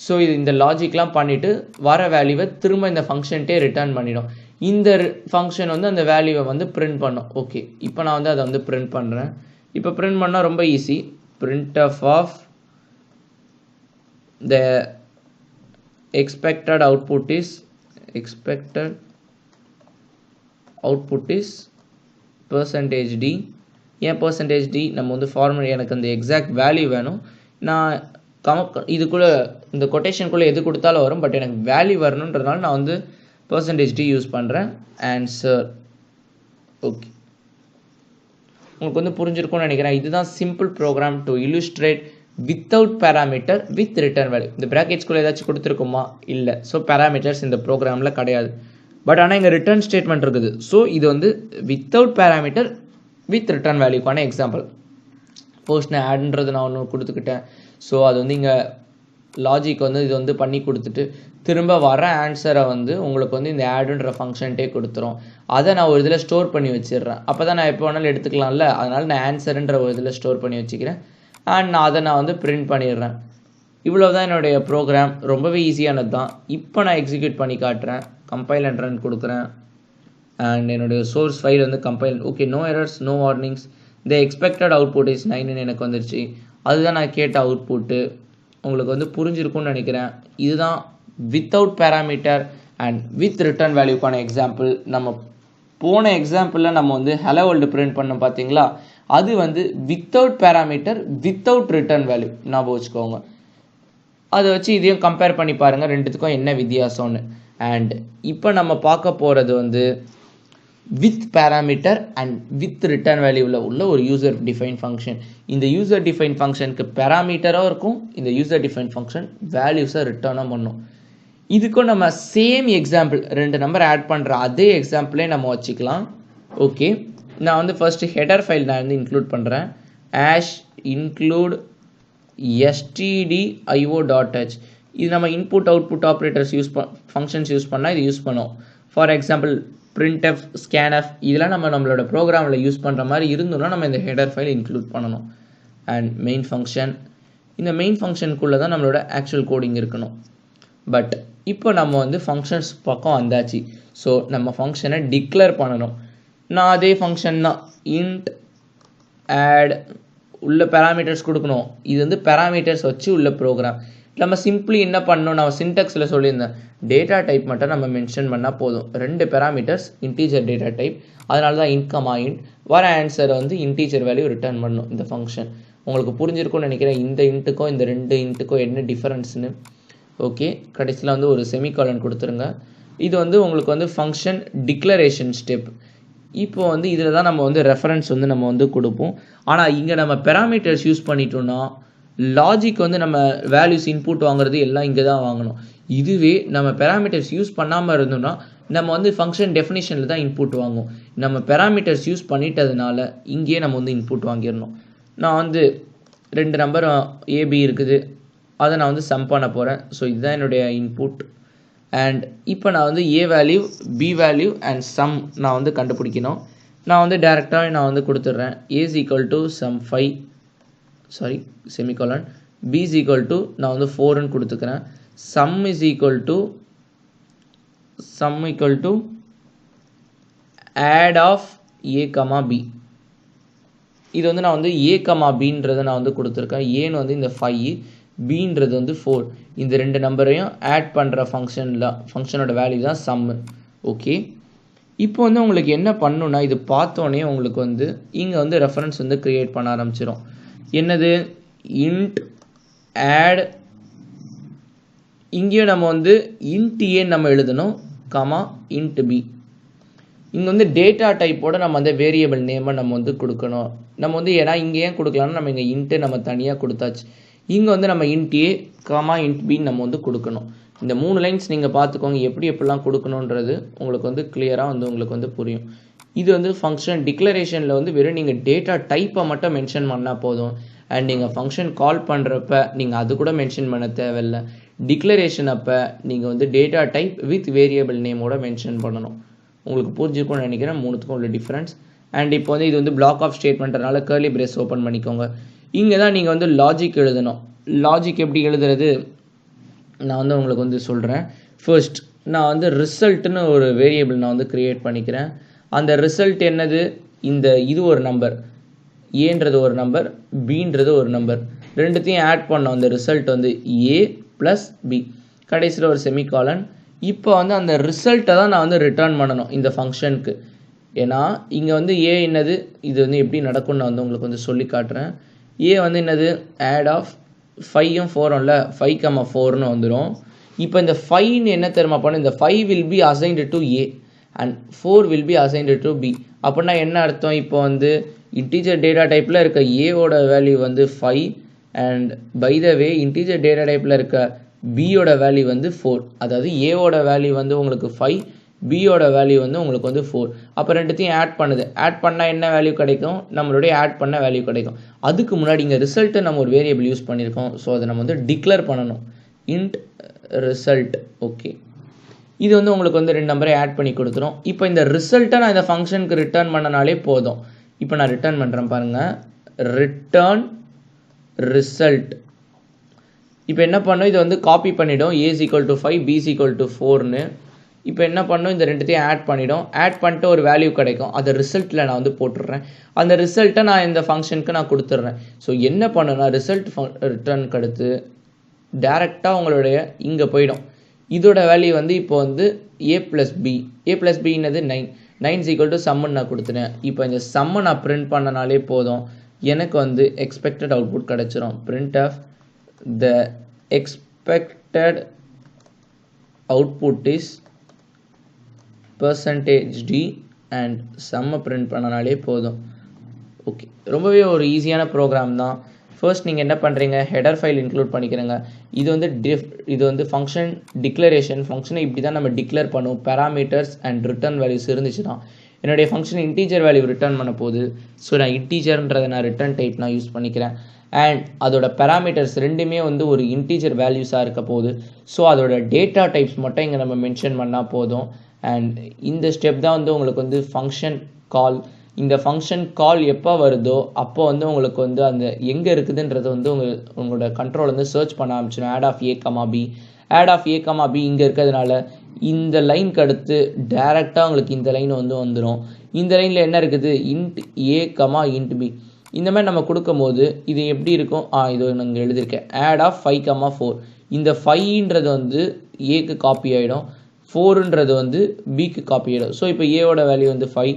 ஸோ இது இந்த லாஜிக்லாம் பண்ணிவிட்டு வர வேல்யூவை திரும்ப இந்த ஃபங்க்ஷன்ட்டே ரிட்டர்ன் பண்ணிடும். இந்த ஃபங்க்ஷன் வந்து அந்த வேல்யூவை வந்து பிரிண்ட் பண்ணும். ஓகே, இப்போ நான் வந்து அதை வந்து பிரிண்ட் பண்ணுறேன். இப்போ பிரிண்ட் பண்ணால் ரொம்ப easy. printf of the expected output is percentage d. ஏன் percentage d நம்ம வந்து ஃபார்முலா எனக்கு அந்த எக்ஸாக்ட் வேல்யூ வேணும். நான் இதுக்குள்ள இந்த கொட்டேஷனுக்குள்ள எது கொடுத்தாலும் வரும், பட் எனக்கு வேல்யூ வரணுன்றதுனால நான் வந்து percentage d யூஸ் பண்ணுறேன். ஆன்சர். ஓகே, உங்களுக்கு வந்து புரிஞ்சிருக்கும்னு நினைக்கிறேன். இதுதான் simple program to illustrate without parameter with return value. இந்த ப்ராக்கெட்ஸ்குள்ளே ஏதாச்சும் கொடுத்துருக்குமா? இல்லை. ஸோ பேராமீட்டர்ஸ் இந்த ப்ரோக்ராமில் கிடையாது. பட் ஆனால் இங்கே ரிட்டர்ன் ஸ்டேட்மெண்ட் இருக்குது. ஸோ இது வந்து வித்தவுட் பேராமீட்டர் வித் ரிட்டர்ன் வேல்யூக்கான எக்ஸாம்பிள். போஸ்ட் நான் ஆட்ன்றது நான் ஒன்று கொடுத்துக்கிட்டேன். ஸோ அது வந்து இங்கே லாஜிக் வந்து இது வந்து பண்ணி கொடுத்துட்டு திரும்ப வர ஆன்சரை வந்து உங்களுக்கு வந்து இந்த ஆடுன்ற ஃபங்க்ஷன்ட்டே கொடுத்துரும். அதை நான் ஒரு இதில் ஸ்டோர் பண்ணி வச்சிடுறேன். அப்போ தான் நான் எப்போ வேணாலும் எடுத்துக்கலாம்ல. அதனால் நான் ஆன்சருன்ற ஒரு இதில் ஸ்டோர் பண்ணி வச்சுக்கிறேன். அண்ட் அதை நான் வந்து பிரிண்ட் பண்ணிடுறேன். இவ்வளோ தான் என்னுடைய ப்ரோக்ராம். ரொம்பவே ஈஸியானது தான். இப்போ நான் எக்ஸிக்யூட் பண்ணி காட்டுறேன். கம்பைல் அண்ட் ரன் கொடுக்குறேன். அண்ட் என்னுடைய சோர்ஸ் ஃபைல் வந்து compile. Okay, no errors, no warnings. The expected output is 9ன்னு எனக்கு வந்துருச்சு. அதுதான் நான் கேட்ட அவுட்புட்டு. உங்களுக்கு வந்து புரிஞ்சிருக்கும்னு நினைக்கிறேன். இதுதான் without parameter and with return வேல்யூக்கான எக்ஸாம்பிள். நம்ம போன எக்ஸாம்பிளில் நம்ம வந்து ஹலோ வேர்ல்டு பிரிண்ட் பண்ணோம் பார்த்தீங்களா? அது வந்து without parameter without return value. ஞாபகம் வச்சுக்கோங்க. அதை வச்சு இதையும் கம்பேர் பண்ணி பாருங்கள், ரெண்டுத்துக்கும் என்ன வித்தியாசம்னு. அண்ட் இப்போ நம்ம பார்க்க போகிறது வந்து with parameter and with return வேல்யூவில் உள்ள ஒரு யூசர் டிஃபைன் ஃபங்க்ஷன். இந்த யூசர் டிஃபைன் ஃபங்க்ஷனுக்கு பேராமீட்டராக இருக்கும். இந்த யூசர் டிஃபைன் ஃபங்க்ஷன் வேல்யூஸை ரிட்டர்னாக பண்ணும். இதுக்கும் நம்ம சேம் எக்ஸாம்பிள் 2 நம்பர் ஆட் பண்ணுற அதே எக்ஸாம்பிளே நம்ம வச்சுக்கலாம். ஓகே, நான் வந்து ஃபர்ஸ்ட் ஹெடர் ஃபைல் நான் வந்து இன்க்ளூட் பண்ணுறேன். Ash include stdio.h. இது நம்ம input output operators functions use பண்ணால் இது யூஸ் பண்ணோம். ஃபார் எக்ஸாம்பிள் printf, scanf இதெல்லாம் நம்மளோட ப்ரோக்ராமில் யூஸ் பண்ணுற மாதிரி இருந்தோம்னா நம்ம இந்த ஹெடர் ஃபைல் இன்க்ளூட் பண்ணணும். அண்ட் மெயின் ஃபங்க்ஷன், இந்த மெயின் ஃபங்க்ஷனுக்குள்ளே தான் நம்மளோட ஆக்சுவல் கோடிங் இருக்கணும். பட் இப்போ நம்ம வந்து ஃபங்க்ஷன்ஸ் பக்கம் வந்தாச்சு. ஸோ நம்ம ஃபங்க்ஷனை டிக்ளேர் பண்ணணும். நான் அதே ஃபங்க்ஷன் தான் int add உள்ள பேராமீட்டர்ஸ் கொடுக்கணும். இது வந்து பேராமீட்டர்ஸ் வச்சு உள்ள ப்ரோக்ராம். நம்ம சிம்பிளி என்ன பண்ணணும், நான் சின்டெக்ஸில் சொல்லியிருந்தேன், டேட்டா டைப் மட்டும் நம்ம மென்ஷன் பண்ணால் போதும். 2 பேராமீட்டர்ஸ், இன்டீஜர் டேட்டா டைப். அதனால தான் int, வர ஆன்சரை வந்து இன்டீஜர் வேல்யூ ரிட்டர்ன் பண்ணணும் இந்த ஃபங்க்ஷன். உங்களுக்கு புரிஞ்சிருக்கும்னு நினைக்கிறேன் இந்த இன்ட்டுக்கும் இந்த 2 இன்ட்டுக்கும் என்ன டிஃபரன்ஸ்னு. ஓகே, கடைசியில் வந்து ஒரு செமிகாலன் கொடுத்துருங்க. இது வந்து உங்களுக்கு வந்து ஃபங்க்ஷன் டிக்ளரேஷன் ஸ்டெப். இப்போ வந்து இதில் தான் நம்ம வந்து ரெஃபரன்ஸ் வந்து நம்ம வந்து கொடுப்போம். ஆனால் இங்கே நம்ம பேராமீட்டர்ஸ் யூஸ் பண்ணிட்டோம்னா லாஜிக் வந்து நம்ம வேல்யூஸ் இன்புட் வாங்குறது எல்லாம் இங்கே தான் வாங்கணும். இதுவே நம்ம பேராமீட்டர்ஸ் யூஸ் பண்ணாமல் இருந்தோம்னா நம்ம வந்து ஃபங்க்ஷன் டெஃபினிஷனில் தான் இன்புட் வாங்குவோம். நம்ம பேராமீட்டர்ஸ் யூஸ் பண்ணிட்டதுனால இங்கேயே நம்ம வந்து இன்புட் வாங்கிடணும். நான் வந்து 2 நம்பர் ஏபி இருக்குது, அதை நான் வந்து சம் பண்ண போகிறேன். ஸோ இதுதான் என்னுடைய இன்புட். அண்ட் இப்போ நான் வந்து A value, B value and sum நான் வந்து கண்டுபிடிக்கணும். நான் வந்து டேரெக்டாக நான் வந்து கொடுத்துட்றேன். A is equal to sum 5 semicolon, b is equal to நான் வந்து 4ன்னு கொடுத்துக்கிறேன். sum is equal to add of a, b. இது வந்து நான் வந்து a, bன்றதை நான் வந்து கொடுத்துருக்கேன். ஏன்னு வந்து இந்த 5, bன்றது வந்து 4. இந்த 2 நம்பரையும் ஆட் பண்ணுற ஃபங்க்ஷனோட வேல்யூ தான் sum. ஓகே, இப்போ வந்து உங்களுக்கு என்ன பண்ணணும்னா இது பார்த்தோன்னே உங்களுக்கு வந்து இங்கே வந்து ரெஃபரன்ஸ் வந்து க்ரியேட் பண்ண ஆரம்பிச்சிடும். என்னது, int add, இங்கேயும் நம்ம வந்து int a நம்ம எழுதணும், int b. இங்கே வந்து டேட்டா டைப்போட நம்ம அந்த வேரியபிள் நேமை நம்ம வந்து கொடுக்கணும். நம்ம வந்து ஏன்னா இங்கே ஏன் கொடுக்கலாம்னா நம்ம இங்கே இன்ட்டு நம்ம தனியாக கொடுத்தாச்சு. இங்கே வந்து நம்ம int a, int b நம்ம வந்து கொடுக்கணும். இந்த 3 லைன்ஸ் நீங்கள் பார்த்துக்கோங்க, எப்படிலாம் கொடுக்கணுன்றது உங்களுக்கு வந்து கிளியராக வந்து உங்களுக்கு வந்து புரியும். இது வந்து ஃபங்க்ஷன் டிக்ளரேஷனில் வந்து வெறும் நீங்கள் டேட்டா டைப்பை மட்டும் மென்ஷன் பண்ணால் போதும். அண்ட் நீங்கள் ஃபங்க்ஷன் கால் பண்ணுறப்ப நீங்கள் அது கூட மென்ஷன் பண்ண தேவையில்லை. டிக்ளரேஷன் அப்போ நீங்கள் வந்து டேட்டா டைப் வித் வேரியபிள் நேமோட மென்ஷன் பண்ணணும். உங்களுக்கு புரிஞ்சுக்கணும்னு நினைக்கிறேன் 3த்துக்கும் உள்ள டிஃப்ரென்ஸ். அண்ட் இப்போ வந்து இது வந்து பிளாக் ஆஃப் ஸ்டேட்மெண்ட்னால கர்லி பிரேஸ் ஓப்பன் பண்ணிக்கோங்க. இங்கே தான் நீங்கள் வந்து லாஜிக் எழுதணும். லாஜிக் எப்படி எழுதுறது நான் வந்து உங்களுக்கு வந்து சொல்கிறேன். ஃபர்ஸ்ட் நான் வந்து ரிசல்ட்னு ஒரு வேரியபிள் நான் வந்து க்ரியேட் பண்ணிக்கிறேன். அந்த ரிசல்ட் என்னது, இது ஒரு நம்பர், ஏன்றது ஒரு நம்பர், பின்றது ஒரு நம்பர், ரெண்டுத்தையும் ஆட் பண்ணோம். அந்த ரிசல்ட் வந்து ஏ ப்ளஸ் பி, கடைசியில் ஒரு செமிகாலன். இப்போ வந்து அந்த ரிசல்ட்டை தான் நான் வந்து ரிட்டர்ன் பண்ணணும் இந்த ஃபங்க்ஷனுக்கு. ஏன்னா இங்கே வந்து ஏ என்னது, இது வந்து எப்படி நடக்கும்னு நான் வந்து உங்களுக்கு வந்து சொல்லி காட்டுறேன். ஏ வந்து என்னது, ஆட் ஆஃப் 5ம் 4ம்ல, 5,4ன்னு வந்துடும். இப்போ இந்த 5 என்ன தெரியுமா பண்ணும், இந்த 5 will be assigned to A and 4 will be assigned to B. அப்படின்னா என்ன அர்த்தம், இப்போ வந்து இன்டீஜர் டேட்டா டைப்பில் இருக்க ஏவோட வேல்யூ வந்து 5 and by the way integer data டைப்பில் இருக்க பியோட வேல்யூ வந்து 4. அதாவது ஏவோட வேல்யூ வந்து உங்களுக்கு 5, பியோட வேல்யூ வந்து உங்களுக்கு வந்து 4. அப்போ ரெண்டுத்தையும் ஆட் பண்ணுது. ஆட் பண்ணால் என்ன வேல்யூ கிடைக்கும், நம்மளுடைய ஆட் பண்ண வேல்யூ கிடைக்கும். அதுக்கு முன்னாடி இங்கே ரிசல்ட்டை நம்ம ஒரு வேரியபிள் யூஸ் பண்ணியிருக்கோம். ஸோ அதை நம்ம வந்து டிக்ளேர் பண்ணணும், இன்ட் ரிசல்ட். ஓகே, இது வந்து உங்களுக்கு வந்து 2 நம்பரை ஆட் பண்ணி கொடுத்துரும். இப்போ இந்த ரிசல்ட்டை நான் இந்த ஃபங்க்ஷனுக்கு ரிட்டர்ன் பண்ணனாலே போதும். இப்போ நான் ரிட்டர்ன் பண்ணுறேன் பாருங்கள், ரிட்டர்ன் ரிசல்ட். இப்போ என்ன பண்ணும், இது வந்து காப்பி பண்ணிவிடும், a = 5 b = 4ன்னு. இப்போ என்ன பண்ணும், இந்த ரெண்டுத்தையும் ஆட் பண்ணிவிடும். ஆட் பண்ணிட்டு ஒரு வேல்யூ கிடைக்கும், அதை ரிசல்ட்டில் நான் வந்து போட்டுடுறேன். அந்த ரிசல்ட்டை நான் இந்த ஃபங்க்ஷனுக்கு நான் கொடுத்துட்றேன். ஸோ என்ன பண்ணுன்னா, ரிசல்ட் ரிட்டர்னுக்கு அடுத்து டேரெக்டாக உங்களுடைய இங்கே போயிடும். இதோட வேல்யூ வந்து இப்போ வந்து a + b, a + b என்னது 9, 9 = சம்முன்னு நான் கொடுத்துட்டேன். இப்போ இந்த சம்மை நான் பிரிண்ட் பண்ணனாலே போதும், எனக்கு வந்து எக்ஸ்பெக்டட் அவுட்புட் கிடச்சிரும். Print of the expected output is %d and sum print பண்ணனாலே போதும். ஓகே, ரொம்பவே ஒரு ஈஸியான ப்ரோக்ராம் தான். ஃபர்ஸ்ட் நீங்கள் என்ன பண்ணுறீங்க, ஹெடர் ஃபைல் இன்க்ளூட் பண்ணிக்கிறீங்க. இது வந்து ஃபங்க்ஷன் டிக்ளரேஷன். ஃபங்க்ஷனை இப்படி தான் நம்ம டிக்ளேர் பண்ணுவோம். பேராமீட்டர்ஸ் அண்ட் ரிட்டர்ன் வேல்யூஸ் இருந்துச்சுன்னா, என்னுடைய ஃபங்க்ஷன் இன்டீஜர் வேல்யூ ரிட்டர்ன் பண்ண போகுது. ஸோ நான் இன்டீஜர்ன்றதை நான் ரிட்டர்ன் டைப் நான் யூஸ் பண்ணிக்கிறேன். அண்ட் அதோட பேராமீட்டர்ஸ் ரெண்டுமே வந்து ஒரு இன்டீஜர் வேல்யூஸாக இருக்க போகுது. ஸோ அதோட டேட்டா டைப்ஸ் மட்டும் இங்கே நம்ம மென்ஷன் பண்ணால் போதும். அண்ட் இந்த ஸ்டெப் தான் வந்து உங்களுக்கு வந்து ஃபங்க்ஷன் கால். இந்த ஃபங்க்ஷன் கால் எப்போ வருதோ அப்போ வந்து உங்களுக்கு வந்து அந்த எங்கே இருக்குதுன்றது வந்து உங்களோட கண்ட்ரோல் வந்து சர்ச் பண்ண ஆரம்பிச்சிடும். Add of a, b, add of a, b இங்கே இருக்கிறதுனால இந்த லைனுக்கு அடுத்து டேரெக்டாக உங்களுக்கு இந்த லைன் வந்து வந்துடும். இந்த லைனில் என்ன இருக்குது, int a, int b. இந்த மாதிரி நம்ம கொடுக்கும்போது இது எப்படி இருக்கும், இது நாங்கள் எழுதியிருக்கேன், ஆட் ஆஃப் 5,4. இந்த 5ன்றது வந்து ஏக்கு காப்பி ஆகிடும், 4ன்றது வந்து பிக்கு காப்பி ஆகிடும். ஸோ இப்போ ஏவோட வேல்யூ வந்து 5,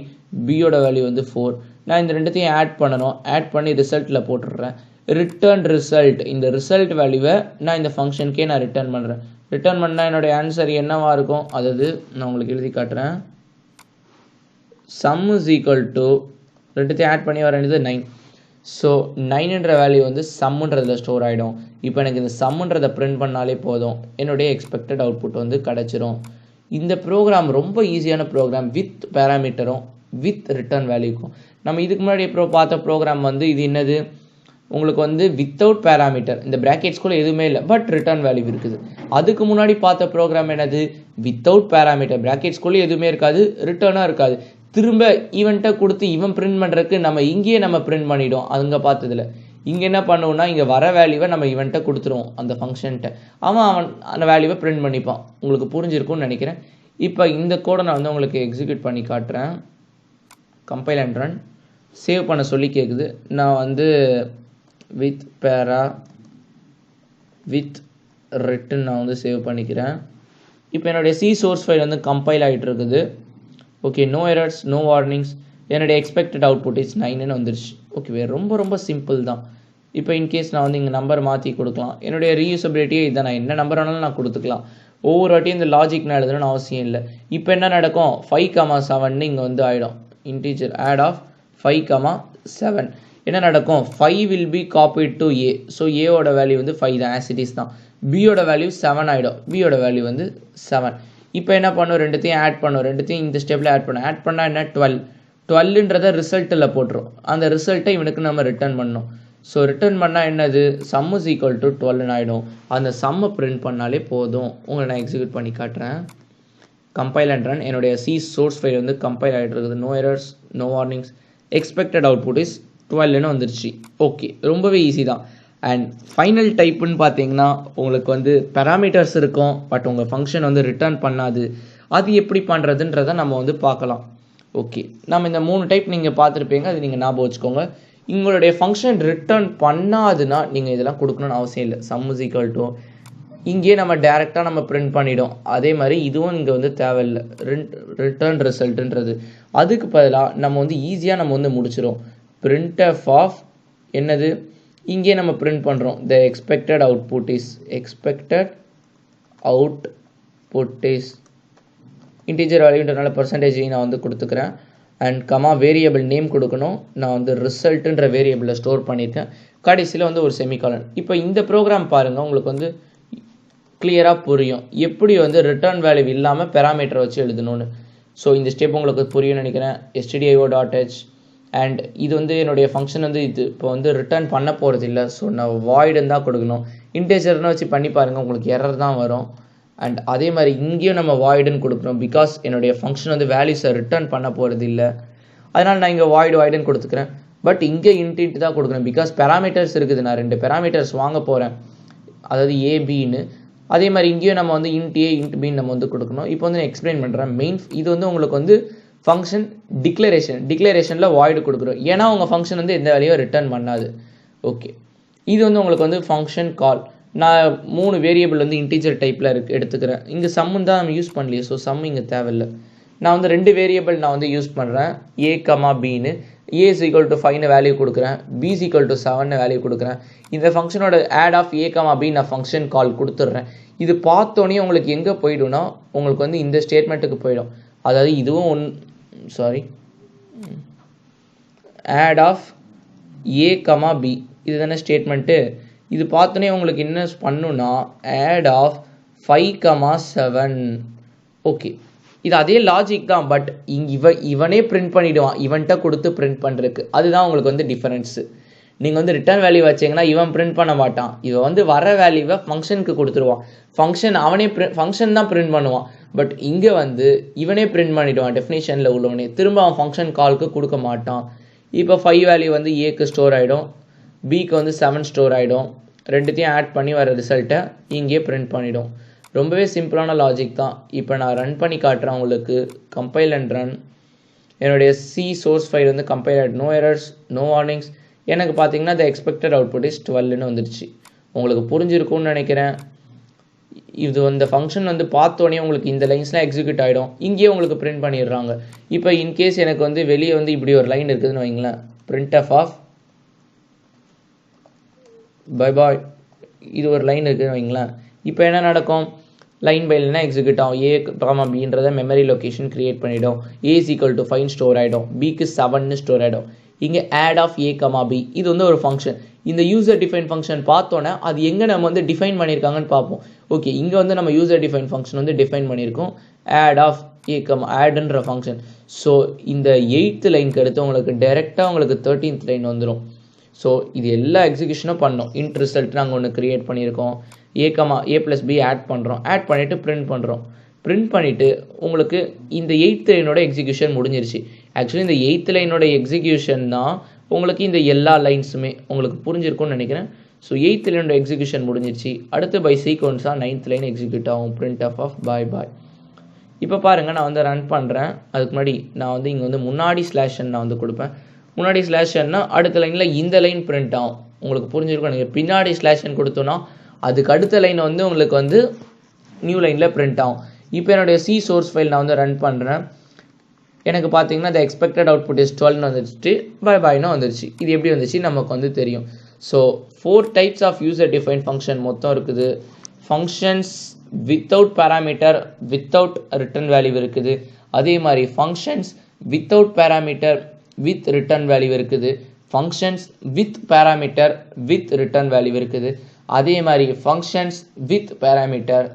பியோட வேல்யூ வந்து 4. நான் இந்த ரெண்டுத்தையும் ஆட் பண்ணணும். ஆட் பண்ணி ரிசல்ட்டில் போட்டுடுறேன். ரிட்டர்ன் ரிசல்ட், இந்த ரிசல்ட் வேல்யூவை நான் இந்த ஃபங்க்ஷனுக்கே நான் ரிட்டர்ன் பண்ணுறேன். ரிட்டர்ன் பண்ணால் என்னுடைய ஆன்சர் என்னவாக இருக்கும், அதாவது நான் உங்களுக்கு எழுதி காட்டுறேன். sum = ரெண்டுத்தையும் ஆட் பண்ணி வர வேண்டியது 9. ஸோ 9ன்ற வேல்யூ வந்து சம்முன்றதில் ஸ்டோர் ஆகிடும். இப்போ எனக்கு இந்த சம்முன்றதை பிரிண்ட் பண்ணாலே போதும், என்னுடைய எக்ஸ்பெக்டட் அவுட்புட் வந்து கிடச்சிரும். இந்த ப்ரோக்ராம் ரொம்ப ஈஸியான ப்ரோக்ராம், வித் பேராமீட்டரும் வித் ரிட்டர்ன் வேல்யூக்கும். நம்ம இதுக்கு முன்னாடி பார்த்த ப்ரோக்ராம் வந்து இது என்னது, உங்களுக்கு வந்து வித்தவுட் பேராமீட்டர், இந்த ப்ராக்கெட்ஸ்குள்ளே எதுவுமே இல்லை, பட் ரிட்டர்ன் வேல்யூ இருக்குது. அதுக்கு முன்னாடி பார்த்த ப்ரோக்ராம் என்னது, வித்தவுட் பேராமீட்டர், ப்ராக்கெட்ஸ்குள்ளே எதுவுமே இருக்காது, ரிட்டர்னாக இருக்காது. திரும்ப ஈவெண்ட்டை கொடுத்து இவன் பிரிண்ட் பண்ணுறதுக்கு நம்ம இங்கேயே நம்ம பிரிண்ட் பண்ணிவிடும். அங்கே பார்த்ததில் இங்கே என்ன பண்ணுவோம்னா, இங்கே வர வேல்யூவை நம்ம இவன்ட்டை கொடுத்துருவோம், அந்த ஃபங்க்ஷன்ட்ட. அவன் அந்த வேல்யூவை பிரிண்ட் பண்ணிப்பான். உங்களுக்கு புரிஞ்சிருக்கும்னு நினைக்கிறேன். இப்போ இந்த கோடை நான் வந்து உங்களுக்கு எக்ஸிக்யூட் பண்ணி காட்டுறேன். Compile and run. சேவ் பண்ண சொல்லி கேட்குது. நான் வந்து வித் பேரா வித் ரிட்டன் நான் வந்து சேவ் பண்ணிக்கிறேன். இப்போ என்னுடைய சி சோர்ஸ் ஃபைல் வந்து கம்பைல் ஆகிட்டு இருக்குது. Okay, no errors, no warnings. என்னுடைய எக்ஸ்பெக்டட் அவுட்புட் இஸ் 9ன்னு வந்துருச்சு. ஓகே, ரொம்ப ரொம்ப சிம்பிள் தான். இப்போ இன்கேஸ் நான் வந்து இங்கே நம்பர் மாற்றி கொடுக்கலாம். என்னுடைய ரீயூசபிலிட்டியே இதை நான் என்ன நம்பர் வேணாலும் நான் கொடுத்துக்கலாம். ஒவ்வொரு வாட்டியும் இந்த லாஜிக் நான் எழுதணும்னு அவசியம் இல்லை. இப்போ என்ன நடக்கும், 5,7ன்னு இங்கே வந்து ஆகிடும். இன்டீஜர் ஆட் ஆஃப் 5,7 என்ன நடக்கும், 5 will B copied to A. So ஏவோட வேல்யூ வந்து 5 தான், ஆஸ் இட் இஸ் தான். பியோட வேல்யூ 7 ஆகிடும், பியோட வேல்யூ வந்து 7. இப்போ என்ன பண்ணும், ரெண்டுத்தையும் ஆட் பண்ணும். ரெண்டுத்தையும் இந்த ஸ்டெப்பில் ஆட் பண்ணால் என்ன 12. 12ன்றதை ரிசல்ட்டில் போட்டுரும். அந்த ரிசல்ட்டை இவனுக்கு நம்ம ரிட்டர்ன் பண்ணணும். ஸோ ரிட்டர்ன் பண்ணால் என்னது, sum = 12ன்னு ஆகிடும். அந்த சம்மை பிரிண்ட் பண்ணாலே போதும். உங்களை நான் எக்ஸிக்யூட் பண்ணி காட்டுறேன். Compile and run. என்னுடைய சி சோர்ஸ் ஃபைல் வந்து கம்பைல் ஆகிட்டு இருக்குது. No errors, no warnings. Expected output is 12ன்னு வந்துருச்சு. ஓகே, ரொம்பவே ஈஸி தான். அண்ட் ஃபைனல் டைப்புன்னு பார்த்தீங்கன்னா உங்களுக்கு வந்து பேராமீட்டர்ஸ் இருக்கும், பட் உங்கள் ஃபங்க்ஷன் வந்து ரிட்டர்ன் பண்ணாது. அது எப்படி பண்ணுறதுன்றதை நம்ம வந்து பார்க்கலாம். ஓகே, நம்ம இந்த 3 டைப் நீங்கள் பார்த்துருப்பீங்க, அது நீங்கள் ஞாபகம் வச்சுக்கோங்க. உங்களுடைய ஃபங்க்ஷன் ரிட்டர்ன் பண்ணாதுன்னா நீங்கள் இதெல்லாம் கொடுக்கணும்னு அவசியம் இல்லை. சம் இஸ் ஈக்குவல் டு இங்கேயே நம்ம டேரெக்டாக நம்ம பிரிண்ட் பண்ணிவிடும். அதே மாதிரி இதுவும் இங்கே வந்து தேவையில்லை ரிட்டர்ன் ரிசல்ட்டுன்றது. அதுக்கு பதிலாக நம்ம வந்து ஈஸியாக நம்ம வந்து முடிச்சிடும். printf ஆஃப் என்னது இங்கே நம்ம பிரிண்ட் பண்ணுறோம். The expected output is integer வேல்யூன்றனால பர்சன்டேஜ் நான் வந்து கொடுத்துக்கிறேன். அண்ட் கமா வேரியபிள் நேம் கொடுக்கணும். நான் வந்து ரிசல்ட்டுன்ற வேரியபிளில் ஸ்டோர் பண்ணியிருக்கேன். கடைசியில் வந்து ஒரு செமிகாலன். இப்போ இந்த ப்ரோக்ராம் பாருங்கள், உங்களுக்கு வந்து கிளியராக புரியும் எப்படி வந்து ரிட்டர்ன் வேல்யூ இல்லாமல் பெராமீட்டரை வச்சு எழுதணும்னு. ஸோ இந்த ஸ்டெப் உங்களுக்கு புரியும்னு நினைக்கிறேன். stdio.h அண்ட் இது வந்து என்னுடைய ஃபங்க்ஷன் வந்து இது இப்போ வந்து ரிட்டர்ன் பண்ண போகிறது இல்லை. ஸோ நான் வாய்டுன்னு தான் கொடுக்கணும். இன்டீஜர்னு வச்சு பண்ணி பாருங்கள், உங்களுக்கு எரர் தான் வரும். அண்ட் அதே மாதிரி இங்கேயும் நம்ம வாய்டுன்னு கொடுக்குறோம். பிகாஸ் என்னுடைய ஃபங்க்ஷன் வந்து வேல்யூஸை ரிட்டர்ன் பண்ண போகிறது இல்லை. அதனால் நான் இங்கே வாய்டுன்னு கொடுத்துக்கிறேன். பட் இங்கே இன்ட் தான் கொடுக்குறேன். பிகாஸ் பெராமீட்டர்ஸ் இருக்குது. நான் 2 பெராமீட்டர்ஸ் வாங்க போகிறேன், அதாவது ஏபின்னு. அதே மாதிரி இங்கேயும் நம்ம வந்து இன்ட் ஏ இன்ட் பின்னு நம்ம வந்து கொடுக்கணும். இப்போ வந்து நான் எக்ஸ்பிளைன் பண்ணுறேன். மெயின் இது வந்து உங்களுக்கு வந்து ஃபங்க்ஷன் டிக்ளரேஷனில் வாய்டு கொடுக்குறோம். ஏன்னா உங்கள் ஃபங்க்ஷன் வந்து எந்த வேலையும் ரிட்டர்ன் பண்ணாது. ஓகே, இது வந்து உங்களுக்கு வந்து ஃபங்க்ஷன் கால். நான் 3 வேரியபிள் வந்து இன்டீஜர் டைப்பில் எடுத்துக்கிறேன். இங்கே சம்முன்னு தான் நம்ம யூஸ் பண்ணலையே. ஸோ சம் இங்கே தேவையில்லை. நான் வந்து 2 வேரியபிள் நான் வந்து யூஸ் பண்ணுறேன். ஏ கமா பின்னு. ஏ இஸ் ஈக்குவல் டு 5ன்னு வேல்யூ கொடுக்குறேன். பி இஸ் ஈக்குவல் டு 7ன்னு வேல்யூ கொடுக்குறேன். இந்த ஃபங்க்ஷனோட add of A comma B நான் ஃபங்க்ஷன் கால் கொடுத்துட்றேன். இது பார்த்தோன்னே உங்களுக்கு எங்கே போய்டும்னா உங்களுக்கு வந்து இந்த ஸ்டேட்மெண்ட்டுக்கு போயிடும். அதாவது இதுவும் add of A comma B இது தானே ஸ்டேட்மெண்ட்டு. இது பார்த்தோன்னே உங்களுக்கு என்ன பண்ணுன்னா ஆட் ஆஃப் 5,7. ஓகே, இது அதே லாஜிக் தான். பட் இவனே பிரிண்ட் பண்ணிவிடுவான், இவன்கிட்ட கொடுத்து பிரிண்ட் பண்ணுறதுக்கு. அதுதான் உங்களுக்கு வந்து டிஃபரன்ஸு. நீங்கள் வந்து ரிட்டர்ன் வேல்யூ வச்சிங்கன்னா இவன் பிரிண்ட் பண்ண மாட்டான். இவன் வந்து வர வேல்யூவை ஃபங்க்ஷனுக்கு கொடுத்துருவான். ஃபங்க்ஷன் தான் பிரிண்ட் பண்ணுவான். பட் இங்கே வந்து இவனே பிரிண்ட் பண்ணிவிடுவான். டெஃபினேஷனில் உள்ளவனே திரும்ப அவன் ஃபங்க்ஷன் காலுக்கு கொடுக்க மாட்டான். இப்போ 5 வேல்யூ வந்து ஏக்கு ஸ்டோர் ஆகிடும், பிக்கு வந்து 7 ஸ்டோர் ஆகிடும். ரெண்டுத்தையும் ஆட் பண்ணி வர ரிசல்ட்டை இங்கே பிரிண்ட் பண்ணிவிடும். ரொம்பவே சிம்பிளான லாஜிக் தான். இப்போ நான் ரன் பண்ணி காட்டுறேன் உங்களுக்கு. Compile and run. என்னுடைய சி சோர்ஸ் ஃபைல் வந்து compile add, no errors, no warnings. எனக்கு பார்த்தீங்கன்னா த எக்ஸ்பெக்டட் அவுட்புட் இஸ் 12ன்னு வந்துடுச்சு. உங்களுக்கு புரிஞ்சிருக்கும்னு நினைக்கிறேன். இது இந்த ஃபங்க்ஷன் வந்து பார்த்தோன்னே உங்களுக்கு இந்த லைன்ஸ்லாம் எக்ஸிக்யூட் ஆகிடும். இங்கேயே உங்களுக்கு பிரிண்ட் பண்ணிடுறாங்க. இப்போ இன்கேஸ் எனக்கு வந்து வெளியே வந்து இப்படி ஒரு லைன் இருக்குதுன்னு வைங்களேன். printf ஆஃப் பை பாய் இது ஒரு லைன் இருக்குதுன்னு வைங்களேன். இப்போ என்ன நடக்கும்? லைன் பை லைனாக எக்ஸிக்யூட் ஆகும். ஏ காமா பின்றத மெமரி லொக்கேஷன் க்ரியேட் பண்ணிவிடும். A is equal to 5 store ஆகிடும், பிக்கு 7ன்னு ஸ்டோர் ஆகிடும். இங்கே add of A comma B இது வந்து ஒரு ஃபங்க்ஷன். இந்த யூசர் டிஃபைன் ஃபங்க்ஷன் பார்த்தோன்னே அது எங்கே நம்ம வந்து டிஃபைன் பண்ணியிருக்காங்கன்னு பார்ப்போம். ஓகே, இங்கே வந்து நம்ம யூசர் டிஃபைன் ஃபங்க்ஷன் வந்து டிஃபைன் பண்ணியிருக்கோம். ஆட் ஆஃப் ஏ கமா ஆட்ன்ற ஃபங்க்ஷன். ஸோ இந்த 8th லைனுக்கு அடுத்து உங்களுக்கு டைரெக்டாக உங்களுக்கு 13th லைன் வந்துடும். ஸோ இது எல்லா எக்ஸிக்யூஷனும் பண்ணோம். இன்ட் ரிசல்ட் நாங்கள் ஒன்று க்ரியேட் பண்ணியிருக்கோம். ஏ + பி ஆட் பண்ணுறோம். ஆட் பண்ணிவிட்டு பிரிண்ட் பண்ணுறோம். பிரிண்ட் பண்ணிவிட்டு உங்களுக்கு இந்த 8th லைனோட எக்ஸிக்யூஷன் முடிஞ்சிருச்சு. ஆக்சுவலி இந்த 8th லைனோட எக்ஸிக்யூஷன் தான் உங்களுக்கு இந்த எல்லா லைன்ஸுமே உங்களுக்கு புரிஞ்சிருக்கும்னு நினைக்கிறேன். ஸோ 8th லைனோட எக்ஸிக்யூஷன் முடிஞ்சிருச்சு. அடுத்து பை சீக்வன்ஸாக 9th லைன் எக்ஸிக்யூட் ஆகும். printf ஆஃப் பாய் பாய். இப்போ பாருங்கள், நான் வந்து ரன் பண்ணுறேன். அதுக்கு முன்னாடி நான் வந்து இங்கே வந்து முன்னாடி ஸ்லாஷன் நான் வந்து கொடுப்பேன். முன்னாடி ஸ்லாஷன்னா அடுத்த லைனில் இந்த லைன் பிரிண்ட் ஆகும். உங்களுக்கு புரிஞ்சிருக்கும் நீங்கள். பின்னாடி ஸ்லாஷன் கொடுத்தோன்னா அதுக்கு அடுத்த லைன் வந்து உங்களுக்கு வந்து நியூ லைனில் பிரிண்ட் ஆகும். இப்போ என்னுடைய சி சோர்ஸ் ஃபைல் நான் வந்து ரன் பண்ணுறேன். எனக்கு பார்த்தீங்கன்னா த எக்ஸ்பெக்டட் அவுட்புட் இஸ் 12ன்னு வந்துடுச்சு. பை பாய்னு வந்துடுச்சு. இது எப்படி வந்துச்சு நமக்கு வந்து தெரியும். So 4 types of user define function மொத்தம் இருக்குது. Functions without parameter without return value இருக்குது. அதே மாதிரி functions without parameter with return value இருக்குது. Functions with parameter with return value இருக்குது. அதே மாதிரி functions with parameter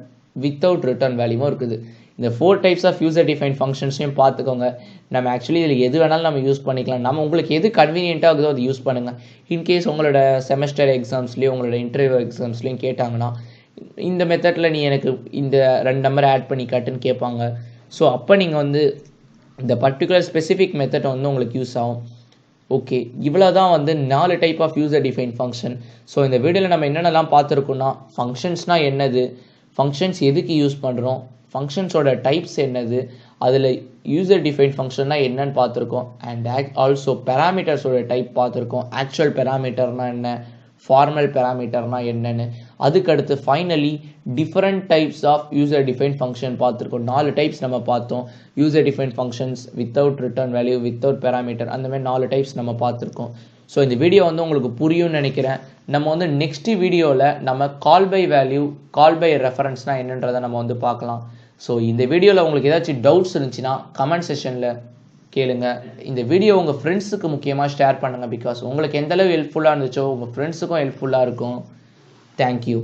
without return வேல்யூவும் இருக்குது. இந்த 4 டைப்ஸ் ஆஃப் யூசர் டிஃபைன் ஃபங்க்ஷன்ஸையும் பார்த்துக்கோங்க. நம்ம ஆக்சுவலி இதில் எது வேணாலும் நம்ம யூஸ் பண்ணிக்கலாம். நம்ம உங்களுக்கு எது கன்வீனியண்ட்டாக இருக்குதோ அது யூஸ் பண்ணுங்கள். இன்கேஸ் உங்களோட செமஸ்டர் எக்ஸாம்ஸ்லேயும் உங்களோட இன்டர்வியூ எக்ஸாம்ஸ்லேயும் கேட்டாங்கன்னா இந்த மெத்தடில் நீ எனக்கு இந்த 2 நம்பர் ஆட் பண்ணி காட்டுன்னு கேட்பாங்க. ஸோ அப்போ நீங்கள் வந்து இந்த பர்டிகுலர் ஸ்பெசிஃபிக் மெத்தட் வந்து உங்களுக்கு யூஸ் ஆகும். ஓகே, இவ்வளோ தான் வந்து 4 type of user define function. So இந்த வீடியோவில் நம்ம என்னென்னலாம் பார்த்துருக்கோன்னா ஃபங்க்ஷன்ஸ்னால் என்னது, ஃபங்க்ஷன்ஸ் எதுக்கு யூஸ் பண்ணுறோம், ஃபங்க்ஷன்ஸோட டைப்ஸ் என்னது, அதில் யூசர் டிஃபைன் ஃபங்க்ஷன்னா என்னன்னு பார்த்துருக்கோம். அண்ட் ஆல்சோ பேராமீட்டர்ஸோட டைப் பார்த்துருக்கோம். ஆக்சுவல் பேராமீட்டர்னா என்ன, ஃபார்மல் பேராமீட்டர்னா என்னன்னு. அதுக்கடுத்து finally different types of user define function பார்த்துருக்கோம். 4 டைப்ஸ் நம்ம பார்த்தோம். User define functions, without return value, without parameter, அந்த மாதிரி 4 டைப்ஸ் நம்ம பார்த்துருக்கோம். ஸோ இந்த வீடியோ உங்களுக்கு புரியும்னு நினைக்கிறேன். நம்ம நெக்ஸ்ட் வீடியோவில் நம்ம கால் பை வேல்யூ, கால் பை ரெஃபரன்ஸ்னால் என்னன்றதை நம்ம பார்க்கலாம். ஸோ இந்த வீடியோவில் உங்களுக்கு ஏதாச்சும் டவுட்ஸ் இருந்துச்சுன்னா கமெண்ட் செஷனில் கேளுங்க. இந்த வீடியோ உங்கள் ஃப்ரெண்ட்ஸுக்கு முக்கியமாக ஷேர் பண்ணுங்கள். பிகாஸ் உங்களுக்கு எந்தளவு ஹெல்ப்ஃபுல்லாக இருந்துச்சோ உங்கள் ஃப்ரெண்ட்ஸுக்கும் ஹெல்ப்ஃபுல்லாக இருக்கும். தேங்க்யூ.